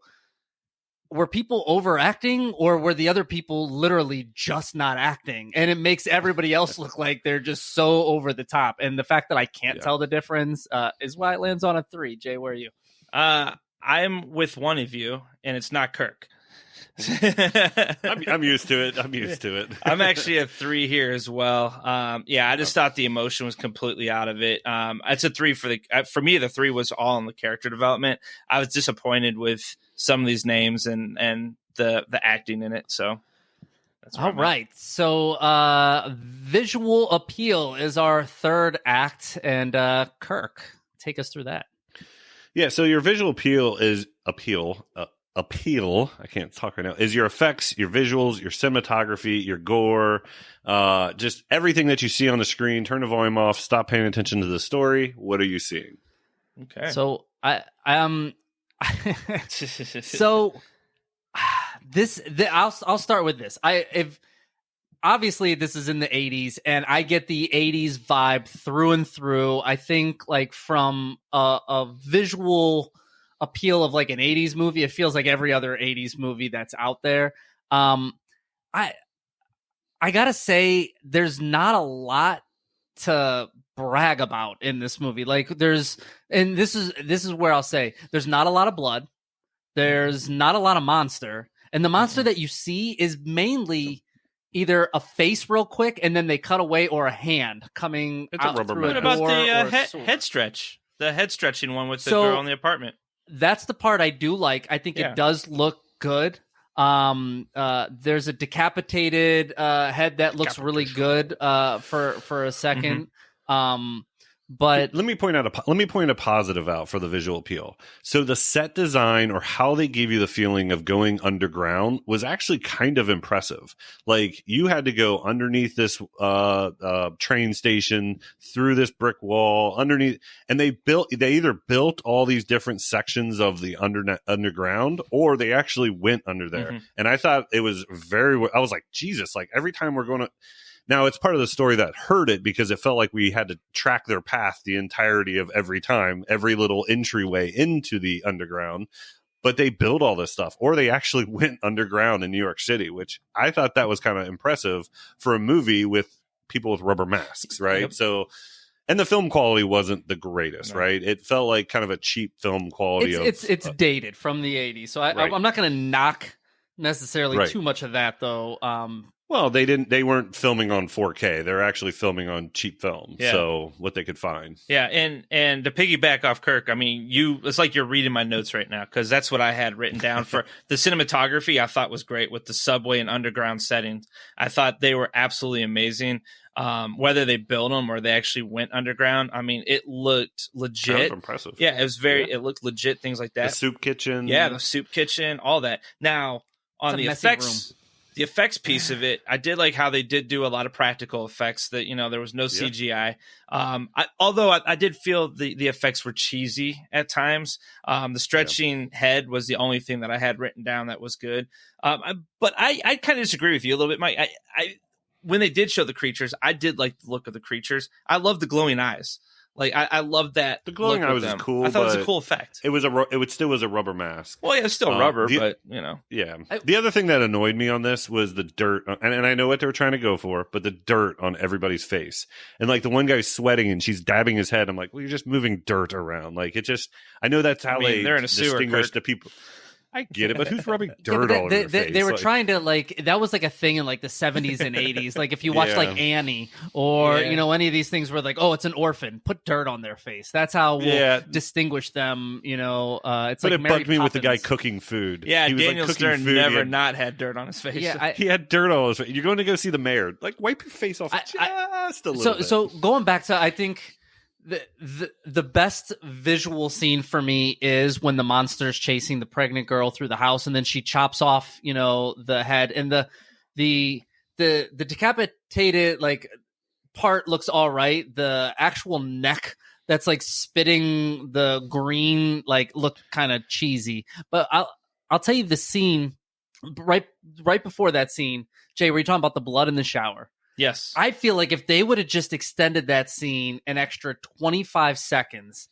were people overacting, or were the other people literally just not acting? And it makes everybody else look like they're just so over the top. And the fact that I can't tell the difference is why it lands on a 3. Jay, where are you? I'm with one of you, and it's not Kirk. I'm used to it. I'm actually a 3 here as well. I just thought the emotion was completely out of it. It's a 3 for me. The 3 was all in the character development. I was disappointed with some of these names and the acting in it. So that's all right. So visual appeal is our third act, and Kirk, take us through that. Yeah. So your visual appeal is appeal. I can't talk right now. Is your effects, your visuals, your cinematography, your gore, just everything that you see on the screen. Turn the volume off. Stop paying attention to the story. What are you seeing? Okay. So I'll start with this. If obviously this is in the 80s, and I get the 80s vibe through and through. I think like from a visual appeal of like an 80s movie, it feels like every other 80s movie that's out there. I gotta say, there's not a lot to brag about in this movie. Like this is where I'll say there's not a lot of blood, there's not a lot of monster, and the monster that you see is mainly either a face real quick and then they cut away, or a hand coming out through a door. What about the head stretch? The head stretching one with the girl in the apartment. That's the part I do like. I think it does look good. There's a decapitated head that looks really good for a second. But let me point a positive out for the visual appeal. So the set design, or how they gave you the feeling of going underground, was actually kind of impressive. Like, you had to go underneath this train station, through this brick wall, underneath, and they either built all these different sections of the underground, or they actually went under there. And I thought it was I was like, Jesus, like every time we're going to. Now, it's part of the story that hurt it, because it felt like we had to track their path the entirety of every little entryway into the underground. But they built all this stuff, or they actually went underground in New York City, which I thought that was kind of impressive for a movie with people with rubber masks, right? Yep. So, and the film quality wasn't the greatest, right? It felt like kind of a cheap film quality. It's dated from the 80s, so I'm not going to knock necessarily too much of that, though. Well, they weren't filming on 4K. They're actually filming on cheap film. Yeah. So what they could find. Yeah. And to piggyback off Kirk, I mean, it's like you're reading my notes right now, because that's what I had written down for the cinematography. I thought was great with the subway and underground settings. I thought they were absolutely amazing. Whether they built them or they actually went underground, I mean, it looked legit. Kind of impressive. Yeah, it looked legit, things like that. The soup kitchen. Yeah, the soup kitchen, all that. Now, on the effects the effects piece of it, I did like how they did do a lot of practical effects. That there was no CGI. Although I did feel the effects were cheesy at times. The stretching head was the only thing that I had written down that was good. But I kind of disagree with you a little bit, Mike. I when they did show the creatures, I did like the look of the creatures. I love the glowing eyes. Like I love that. The glowing eye was cool. I thought it was a cool effect. It still was a rubber mask. Well, yeah, it's still rubber, but Yeah. The other thing that annoyed me on this was the dirt, and I know what they were trying to go for, but the dirt on everybody's face. And like the one guy's sweating and she's dabbing his head. I'm like, well, you're just moving dirt around. Like it just. I know that's how they're in a distinguish sewer, the people. I get it, but who's rubbing dirt all over their face? They were trying to that was like a thing in like the 70s and 80s. Like if you watch like Annie or any of these things where like, oh, it's an orphan, put dirt on their face. That's how we'll distinguish them. It's but like it Mary bugged me with the guy Poppins. cooking food. Yeah, he was, Daniel cooking Stern food. never not had dirt on his face. Yeah, He had dirt all over his face. You're going to go see the mayor. Like wipe your face off just a little bit. So going back to, I think the best visual scene for me is when the monster's chasing the pregnant girl through the house, and then she chops off, the head, and the decapitated like part looks all right. The actual neck that's like spitting the green like looked kind of cheesy. But I'll tell you the scene right before that scene, Jay, were you talking about the blood in the shower? Yes. I feel like if they would have just extended that scene an extra 25 seconds,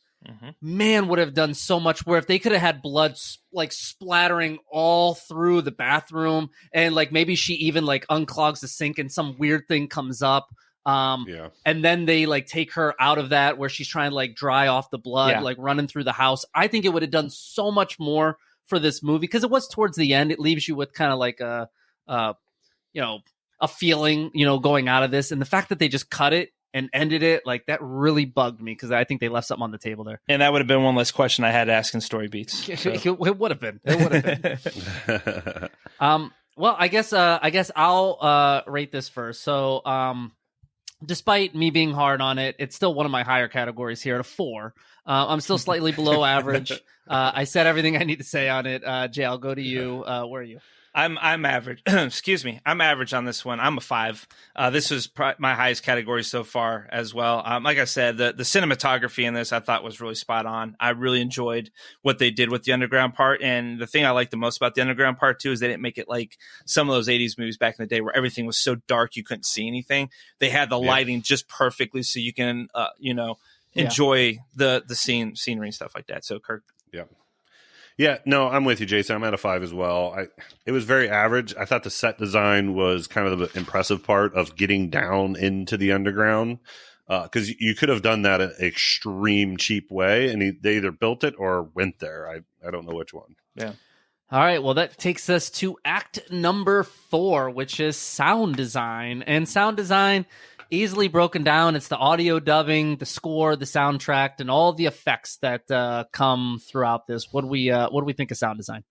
man, would have done so much. Where if they could have had blood like splattering all through the bathroom, and like maybe she even like unclogs the sink and some weird thing comes up. And then they like take her out of that where she's trying to like dry off the blood, like running through the house. I think it would have done so much more for this movie, because it was towards the end. It leaves you with kind of like a feeling, going out of this. And the fact that they just cut it and ended it, like that really bugged me, because I think they left something on the table there. And that would have been one less question I had to ask in Story Beats. So. It would have been. It would have been. Well, I guess I'll rate this first. So despite me being hard on it, it's still one of my higher categories here at a 4. I'm still slightly below average. I said everything I need to say on it. Jay, I'll go to you. Where are you? I'm average. Excuse me. I'm average on this one. I'm a 5. This was my highest category so far as well. Like I said, the cinematography in this I thought was really spot on. I really enjoyed what they did with the underground part. And the thing I like the most about the underground part too is they didn't make it like some of those 80s movies back in the day where everything was so dark you couldn't see anything. They had the lighting just perfectly so you can enjoy the scenery and stuff like that. So Kirk. Yeah, no, I'm with you, Jason. I'm at a 5 as well. It was very average. I thought the set design was kind of the impressive part of getting down into the underground, because you could have done that in an extreme cheap way, and they either built it or went there. I don't know which one. Yeah. All right, well, that takes us to act number 4, which is sound design. And sound design, easily broken down. It's the audio dubbing, the score, the soundtrack, and all the effects that come throughout this. What do we think of sound design?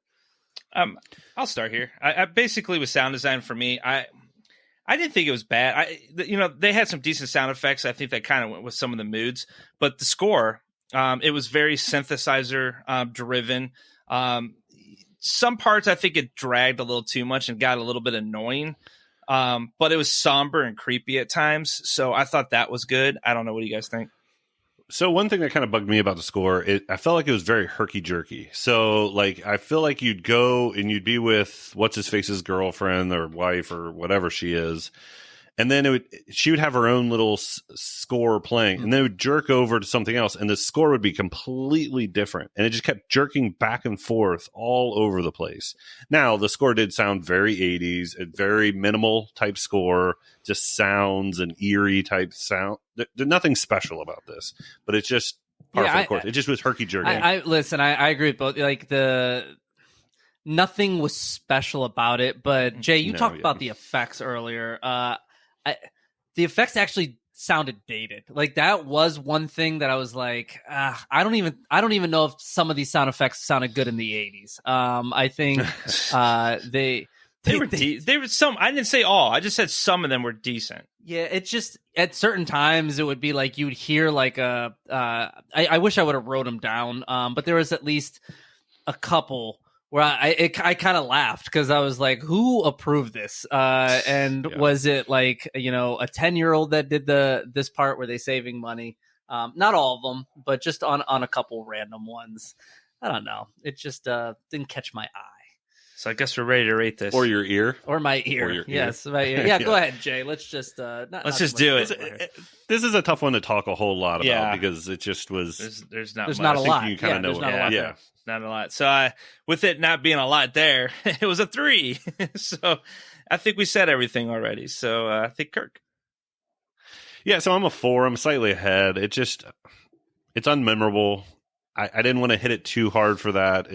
I'll start here. I basically with sound design for me, I didn't think it was bad. They had some decent sound effects. I think that kind of went with some of the moods, but the score, it was very synthesizer driven. Some parts I think it dragged a little too much and got a little bit annoying. But it was somber and creepy at times, so I thought that was good. I don't know. What do you guys think? So one thing that kind of bugged me about the score, I felt like it was very herky-jerky. So, like, I feel like you'd go and you'd be with what's-his-face's girlfriend or wife or whatever she is, and then she would have her own little score playing, and then it would jerk over to something else, and the score would be completely different, and it just kept jerking back and forth all over the place. Now, the score did sound very 80s, a very minimal type score, just sounds and eerie type sound. There's nothing special about this, but it's just par for the course. It just was herky-jerky. Listen, I agree with both. Like, nothing was special about it, but Jay, you talked about the effects earlier. The effects actually sounded dated. Like that was one thing that I was like, I don't even know if some of these sound effects sounded good in the 80s. I think they were some. I didn't say all. I just said some of them were decent. Yeah, it's just at certain times it would be like you'd hear like I wish I would have wrote them down. But there was at least a couple where I kind of laughed because I was like, who approved this? And was it like, a 10-year-old that did this part where they saving money? Not all of them, but just on a couple random ones. I don't know. It just didn't catch my eye. So I guess we're ready to rate this. Or your ear. Or my ear. Or your yes, ear. my ear. Yeah, go ahead, Jay. Let's just let's just do it. This is a tough one to talk a whole lot about because it just was. There's not there's much. not a lot. You kind of know there's not a lot there. Not a lot. So with it not being a lot there, it was a 3. So I think we said everything already. So I think Kirk. Yeah, so I'm a 4. I'm slightly ahead. It's unmemorable. I didn't want to hit it too hard for that.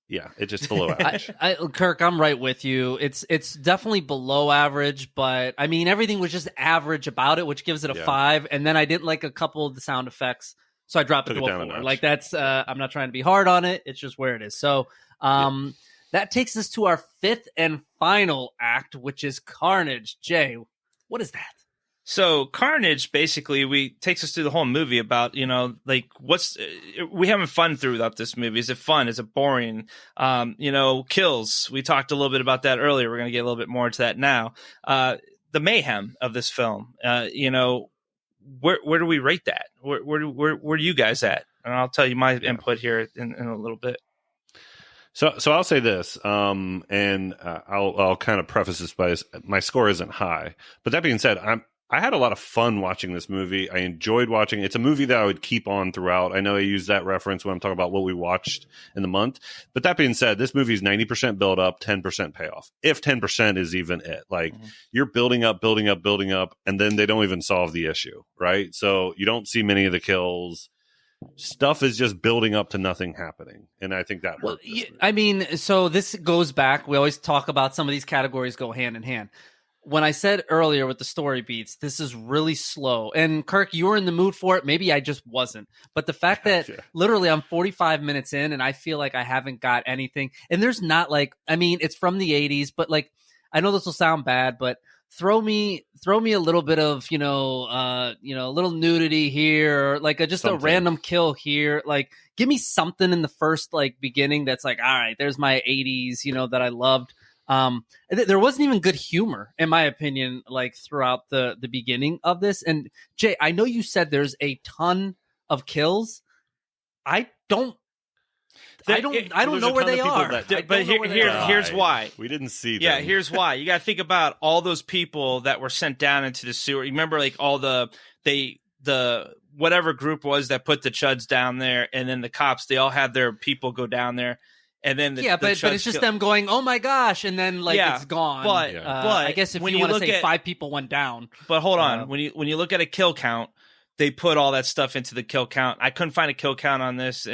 It's just below average. Kirk, I'm right with you. It's definitely below average, but I mean everything was just average about it, which gives it a 5. And then I didn't like a couple of the sound effects, so I dropped it to a 4. Like that's I'm not trying to be hard on it. It's just where it is. So that takes us to our 5th and final act, which is Carnage. Jay, what is that? So Carnage basically takes us through the whole movie about, like we having fun throughout this movie. Is it fun? Is it boring? Kills. We talked a little bit about that earlier. We're going to get a little bit more into that now. The mayhem of this film, where do we rate that? Where are you guys at? And I'll tell you my input here in a little bit. So I'll say this, and I'll kind of preface this by my score isn't high, but that being said, I had a lot of fun watching this movie. I enjoyed watching it. It's a movie that I would keep on throughout. I know I use that reference when I'm talking about what we watched in the month. But that being said, this movie is 90% build up, 10% payoff. If 10% is even it. Like you're building up, and then they don't even solve the issue, right? So you don't see many of the kills. Stuff is just building up to nothing happening. And I think that hurt. I mean, so this goes back. We always talk about some of these categories go hand in hand. When I said earlier with the story beats, this is really slow. And Kirk, you were in the mood for it. Maybe I just wasn't. But the fact that literally I'm 45 minutes in and I feel like I haven't got anything. And there's not like, I mean, it's from the 80s, but like, I know this will sound bad, but throw me a little bit of, a little nudity here, or like a random kill here. Like, give me something in the first like beginning that's like, all right, there's my 80s, that I loved. There wasn't even good humor, in my opinion, like throughout the beginning of this. And Jay, I know you said there's a ton of kills. I don't know where they are. But here's why. We didn't see them. Yeah, here's why. You got to think about all those people that were sent down into the sewer. Remember, like all the whatever group was that put the chuds down there, and then the cops. They all had their people go down there. And then but it's just them going, oh my gosh, and then like it's gone. But I guess if you want to say 5 people went down. But hold on, when you look at a kill count, they put all that stuff into the kill count. I couldn't find a kill count on this,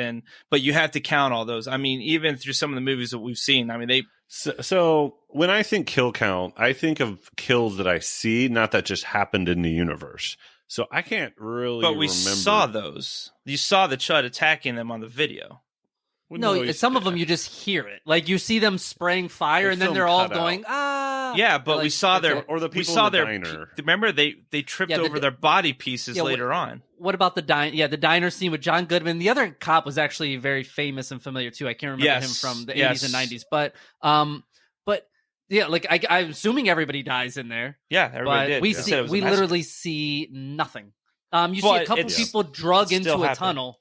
but you have to count all those. I mean, even through some of the movies that we've seen, I mean they. So when I think kill count, I think of kills that I see, not that just happened in the universe. So I can't really. But we remember. saw those. You saw the Chud attacking them on the video. Well, no, some of them you just hear it. Like you see them spraying fire, and then they're all going, ah. Yeah, but like, we saw their or the people we saw in the their diner. Remember they tripped over their body pieces later on. What about the diner? Yeah, the diner scene with John Goodman. The other cop was actually very famous and familiar too. I can't remember him from the 80s and 90s, but yeah, like I'm assuming everybody dies in there. Yeah, everybody did. We literally see nothing. You see a couple people drug into a tunnel.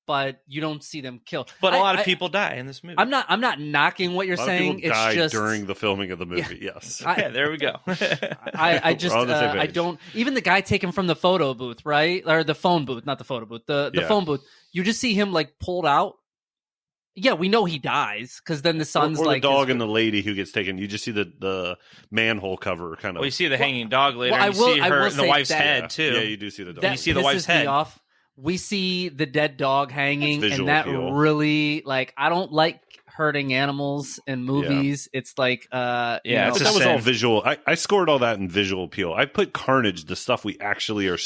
But you don't see them killed. But a lot of people die in this movie. I'm not knocking what you're saying. It's died just during the filming of the movie. Yes. There we go. I just I don't. Even the guy taken from the photo booth, right, or the phone booth, not the photo booth, the phone booth. You just see him like pulled out. Yeah, we know he dies because then the son's or like the dog and the lady who gets taken. You just see the manhole cover kind of. Well, you see the hanging dog later. You see her and the wife's head too. Yeah, you do see the dog. You see the wife's head. We see the dead dog hanging, and that appeal. Really, like, I don't like hurting animals in movies. It's like, that was all visual. I scored all that in visual appeal. I put Carnage, the stuff we actually are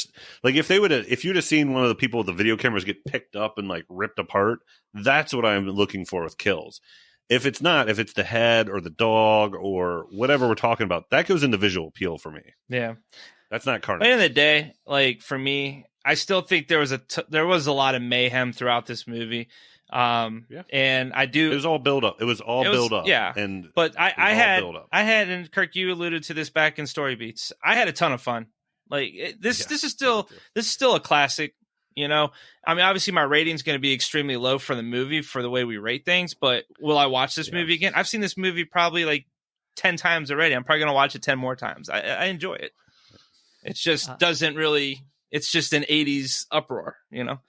like. If you'd have seen one of the people with the video cameras get picked up and like ripped apart, that's what I'm looking for with kills. If it's the head or the dog or whatever we're talking about, that goes into visual appeal for me. Yeah, that's not Carnage. At the end of the day, like for me, I still think there was a lot of mayhem throughout this movie. And I do. It was all build up. It was all build up. Yeah. But I had, and Kirk, you alluded to this back in Story Beats. I had a ton of fun. Like this is still a classic. You know, I mean, obviously my rating's going to be extremely low for the movie for the way we rate things, but will I watch this movie again? I've seen this movie probably like 10 times already. I'm probably going to watch it 10 more times. I enjoy it. It just doesn't really, it's just an 80s uproar, you know?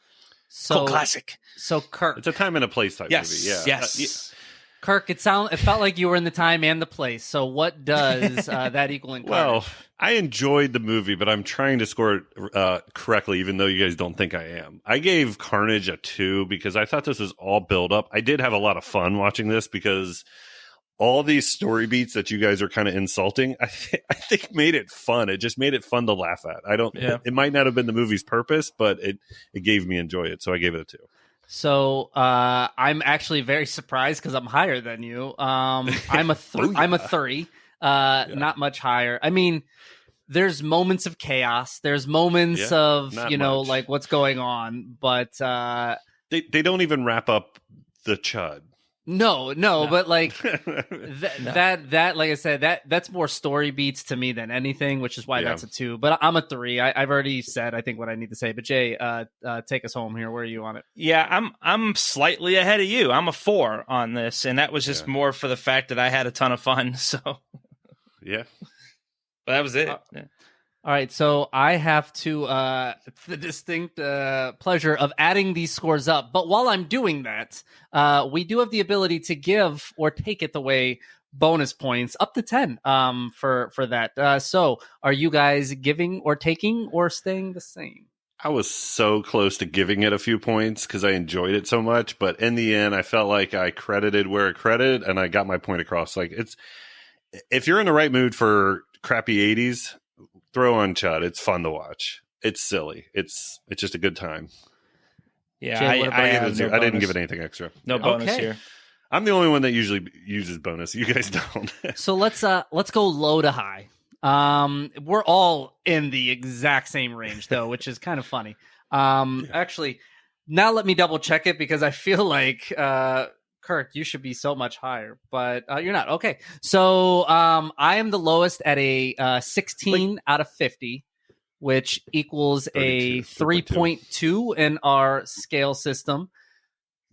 So classic. So Kirk. It's a time and a place type movie. Yeah. Yes. Kirk, it felt like you were in the time and the place. So what does that equal in Carnage? Well, I enjoyed the movie, but I'm trying to score it correctly, even though you guys don't think I am. I gave Carnage a 2 because I thought this was all build up. I did have a lot of fun watching this because all these story beats that you guys are kind of insulting, I think made it fun. It just made it fun to laugh at. It might not have been the movie's purpose, but it gave me enjoy it. So I gave it a 2. So I'm actually very surprised because I'm higher than you. I'm a 3, not much higher. I mean, there's moments of chaos. There's moments of much. Like what's going on, but they don't even wrap up the C.H.U.D. No, but like that, like I said, that's more story beats to me than anything, which is why that's a 2. But I'm a 3. I've already said I think what I need to say. But Jay, take us home here. Where are you on it? Yeah, I'm slightly ahead of you. I'm a 4 on this, and that was just more for the fact that I had a ton of fun. So yeah, but that was it. All right, so I have the distinct pleasure of adding these scores up. But while I'm doing that, we do have the ability to give or take it away bonus points up to 10 for that. So are you guys giving or taking or staying the same? I was so close to giving it a few points because I enjoyed it so much. But in the end, I felt like I credited where it credited and I got my point across. Like if you're in the right mood for crappy 80s, throw on C.H.U.D. It's fun to watch. It's silly. It's just a good time. Yeah, Jay, I didn't give it anything extra. No bonus here. I'm the only one that usually uses bonus. You guys don't. So let's go low to high. We're all in the exact same range though, which is kind of funny. Actually, now let me double check it because I feel like Kirk, you should be so much higher, but you're not. Okay. So I am the lowest at a 16 out of 50, which equals a 3.2 in our scale system.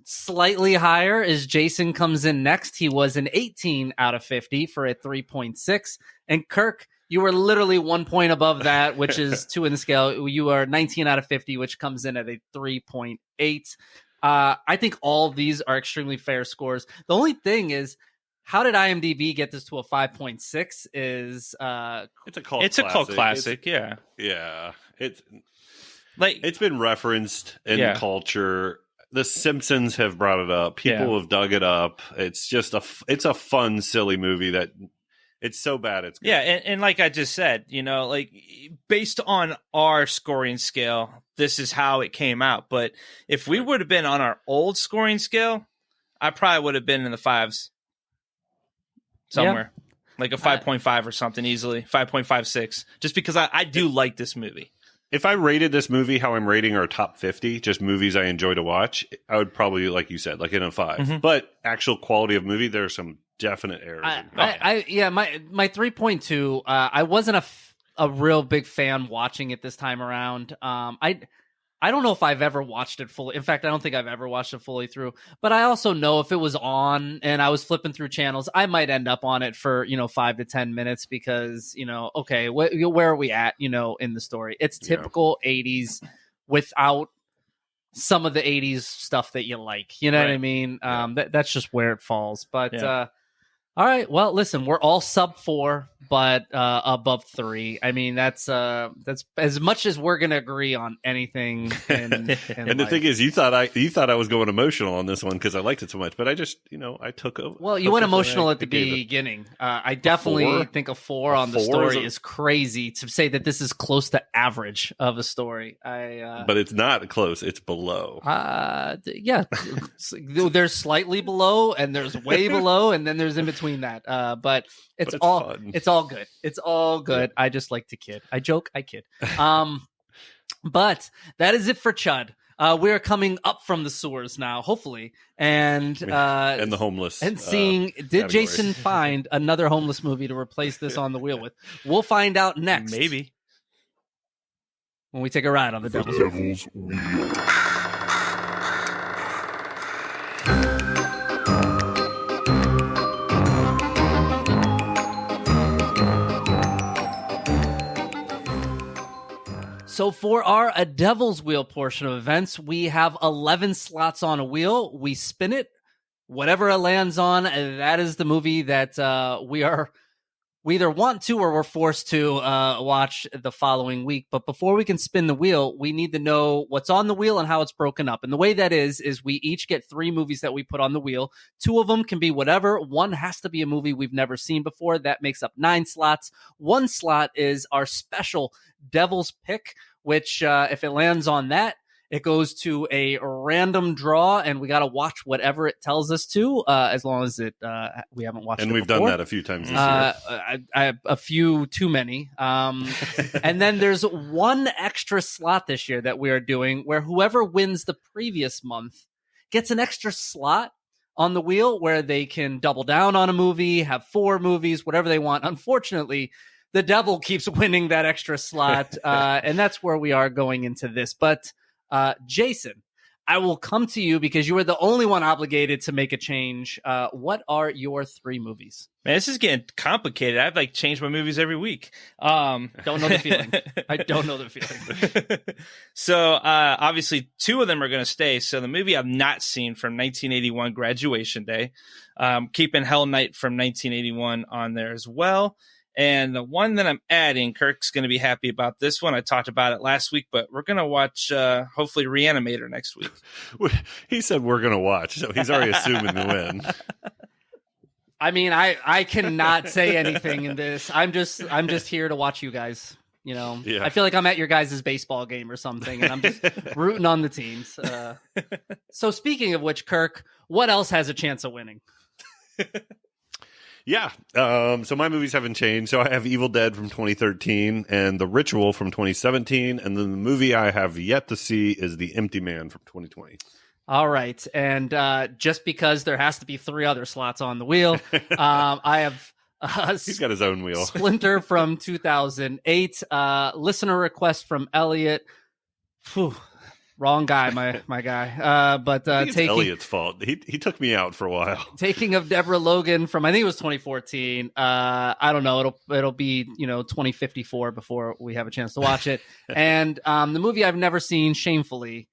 Slightly higher is Jason comes in next. He was an 18 out of 50 for a 3.6. And Kirk, you were literally 1 point above that, which is 2 in the scale. You are 19 out of 50, which comes in at a 3.8. I think all of these are extremely fair scores. The only thing is, how did IMDb get this to a 5.6? Is it's a cult. It's classic. A cult classic. Yeah. It's been referenced in culture. The Simpsons have brought it up. People have dug it up. It's just it's a fun, silly movie that. It's so bad. It's good. Yeah, and like I just said, you know, like based on our scoring scale, this is how it came out. But if we would have been on our old scoring scale, I probably would have been in the 5s somewhere, like a 5.5 or something easily, 5.56, just because I do like this movie. If I rated this movie how I'm rating our top 50, just movies I enjoy to watch, I would probably, like you said, like in a 5. Mm-hmm. But actual quality of movie, there are some definite errors. My 3.2. I wasn't a real big fan watching it this time around. I don't know if I've ever watched it fully. In fact, I don't think I've ever watched it fully through. But I also know if it was on and I was flipping through channels, I might end up on it for 5 to 10 minutes because okay, where are we at in the story? It's typical 80s without some of the 80s stuff that you like. You know what I mean? That's just where it falls. But all right. Well, listen, we're all sub 4, but above 3. I mean, that's as much as we're gonna agree on anything. And the thing is, you thought I was going emotional on this one because I liked it so much, but I just I took over. Well, you went emotional at the beginning. I definitely think a 4 on the story is crazy to say that this is close to average of a story. But it's not close. It's below. Yeah, there's slightly below, and there's way below, and then there's in between that. But it's all fun. It's all good. It's all good. I just like to kid. I joke, I kid. But that is it for C.H.U.D. we're coming up from the sewers now, hopefully, and the homeless and seeing did category. Jason find another homeless movie to replace this on the wheel with? We'll find out next. Maybe. When we take a ride on the Devil's Wheel. So for our A Devil's Wheel portion of events, we have 11 slots on a wheel. We spin it. Whatever it lands on, that is the movie that we either want to or we're forced to watch the following week. But before we can spin the wheel, we need to know what's on the wheel and how it's broken up. And the way that is we each get 3 movies that we put on the wheel. 2 of them can be whatever. 1 has to be a movie we've never seen before. That makes up 9 slots. 1 slot is our special Devil's Pick, which if it lands on that, it goes to a random draw, and we got to watch whatever it tells us to, as long as we haven't watched it. And we've before. done that a few times this year. I a few too many. And then there's 1 extra slot this year that we are doing where whoever wins the previous month gets an extra slot on the wheel where they can double down on a movie, have 4 movies, whatever they want. Unfortunately, the devil keeps winning that extra slot, and that's where we are going into this. But Jason, I will come to you because you are the only one obligated to make a change. What are your 3 movies? Man, this is getting complicated. I've changed my movies every week. Don't know the feeling. I don't know the feeling. So obviously 2 of them are going to stay. So the movie I've not seen from 1981, Graduation Day, keeping Hell Night from 1981 on there as well. And the one that I'm adding, Kirk's going to be happy about this one. I talked about it last week, but we're going to watch, hopefully, Reanimator next week. He said we're going to watch, so he's already assuming the win. I mean, I cannot say anything in this. I'm just here to watch you guys. You know, Yeah. I feel like I'm at your guys' baseball game or something, and I'm just rooting on the teams. So speaking of which, Kirk, what else has a chance of winning? Yeah. So my movies haven't changed. So I have Evil Dead from 2013 and The Ritual from 2017. And then the movie I have yet to see is The Empty Man from 2020. All right. And just because there has to be 3 other slots on the wheel, I have He's got his own wheel. Splinter from 2008. Listener request from Elliot. Whew. Wrong guy, my guy. But I think it's taking Elliot's fault. He took me out for a while. Taking of Deborah Logan from, I think it was 2014. I don't know. It'll be 2054 before we have a chance to watch it. And the movie I've never seen, shamefully,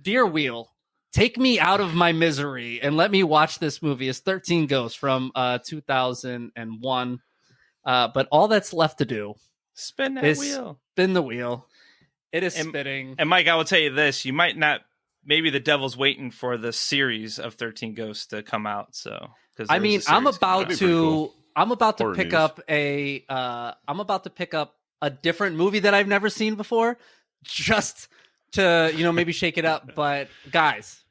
Dear Wheel, take me out of my misery and let me watch this movie. Is 13 Ghosts from 2001. But all that's left to do Spin that is wheel. spin the wheel. It is spinning. And Mike, I will tell you this: you might not. Maybe the devil's waiting for the series of 13 Ghosts to come out. So, I mean, I'm about to Horror pick news. up I'm about to pick up a different movie that I've never seen before, just to maybe shake it up. But guys,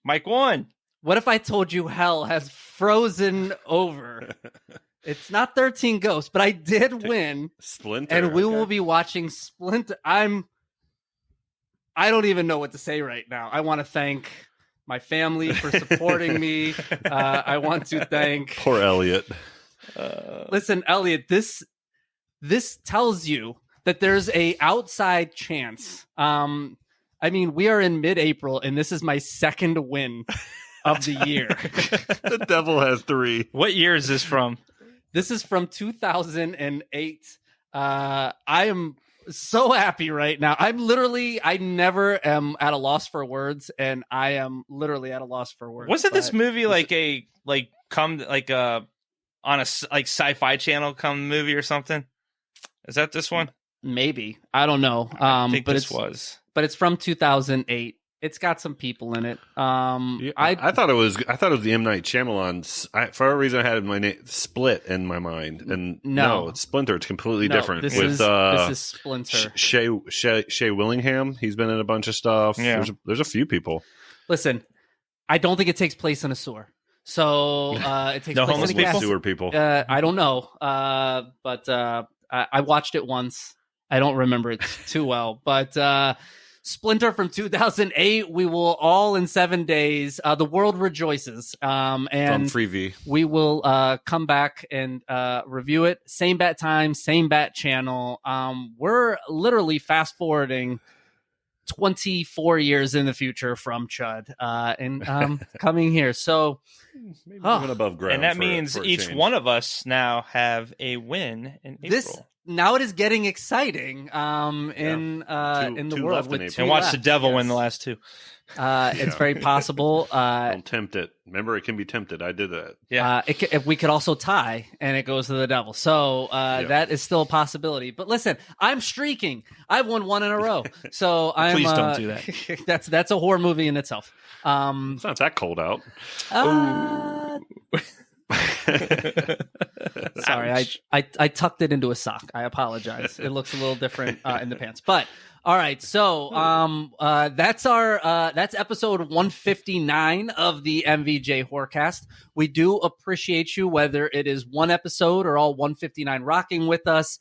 Mike won. what if I told you hell has frozen over? It's not 13 Ghosts, but I did win, Splinter. and we will be watching Splinter. I don't even know what to say right now. I want to thank my family for supporting me. I want to thank Poor Elliot. Listen, Elliot, this tells you that there's a outside chance. I mean, we are in mid-April, and this is my 2nd win of the year. The devil has 3. What year is this from? This is from 2008. I am so happy right now. I never am at a loss for words, and I am literally at a loss for words. Wasn't this movie on a Sci-Fi Channel come movie or something? Is that this one? Maybe. I don't know. I think but this was. But it's from 2008. It's got some people in it. I thought it was the M. Night Shyamalan. For whatever reason, I had my name Split in my mind, and no, it's Splinter. It's completely different. This with is Splinter. Shea Willingham. He's been in a bunch of stuff. Yeah. There's a few people. Listen, I don't think it takes place in a sewer. So it takes No place homeless in a gas- people? Sewer people. I don't know, but I watched it once. I don't remember it too well, but Splinter from 2008. We will all in 7 days. The world rejoices. From And Freevee. we will come back and review it. Same bat time, same bat channel. We're literally fast forwarding 24 years in the future from C.H.U.D. And coming here. So Maybe even above ground. And that for- means for a each change. one of us now have a win in April. this now it is getting exciting in the two world left in with April. two and watch left. the devil win Yes. the last two. It's very possible. Don't tempt it. Remember, it can be tempted. I did that. Yeah. If we could also tie and it goes to the devil. So that is still a possibility. But listen, I'm streaking. I've won 1 in a row. So I'm. Please don't do that. That's a horror movie in itself. It's not that cold out. Sorry, I tucked it into a sock. I apologize. It looks a little different in the pants. But all right, so that's episode 159 of the MVJ Horrorcast. We do appreciate you, whether it is one episode or all 159 rocking with us.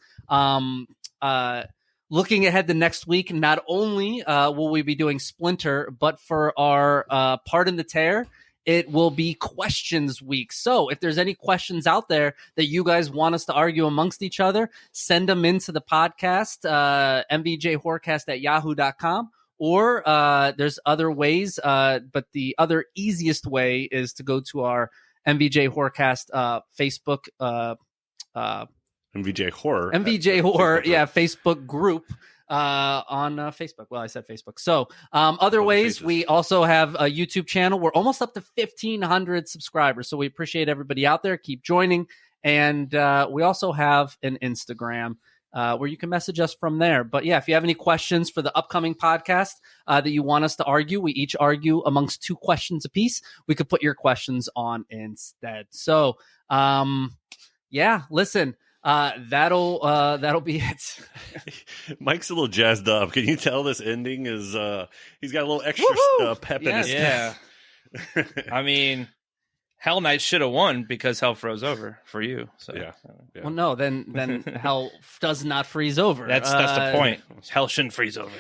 Looking ahead to next week, not only will we be doing Splinter, but for our Part in the Tear, it will be questions week. So if there's any questions out there that you guys want us to argue amongst each other, send them into the podcast, mvjhorrorcast@yahoo.com. Or there's other ways, but the other easiest way is to go to our MVJ Horrorcast Facebook MVJ Horror. MVJ Horror, Facebook group on Facebook. Well, I said Facebook. So other ways, faces. we also have a YouTube channel. We're almost up to 1,500 subscribers. So we appreciate everybody out there. Keep joining. And we also have an Instagram where you can message us from there. But yeah, if you have any questions for the upcoming podcast that you want us to argue, we each argue amongst 2 questions apiece. We could put your questions on instead. So yeah, listen. That'll be it. Mike's a little jazzed up. Can you tell this ending is he's got a little extra pep in his Yeah. I mean, Hell Knight should have won because Hell froze over for you. So Yeah. Well, no, then hell does not freeze over. that's the point. Hell shouldn't freeze over.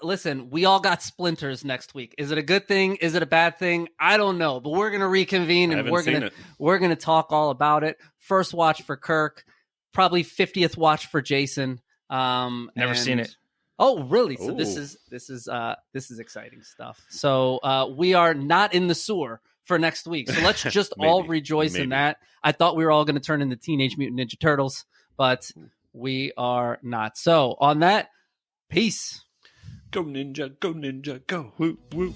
Listen, we all got splinters next week. Is it a good thing? Is it a bad thing? I don't know, but we're going to reconvene and we're going to talk all about it. First watch for Kirk, probably 50th watch for Jason. Never seen it. Oh, really? So this is exciting stuff. So we are not in the sewer for next week. So let's just all rejoice in that. I thought we were all going to turn into Teenage Mutant Ninja Turtles, but we are not. So on that, peace. Go ninja, go ninja, go. Woo, woo.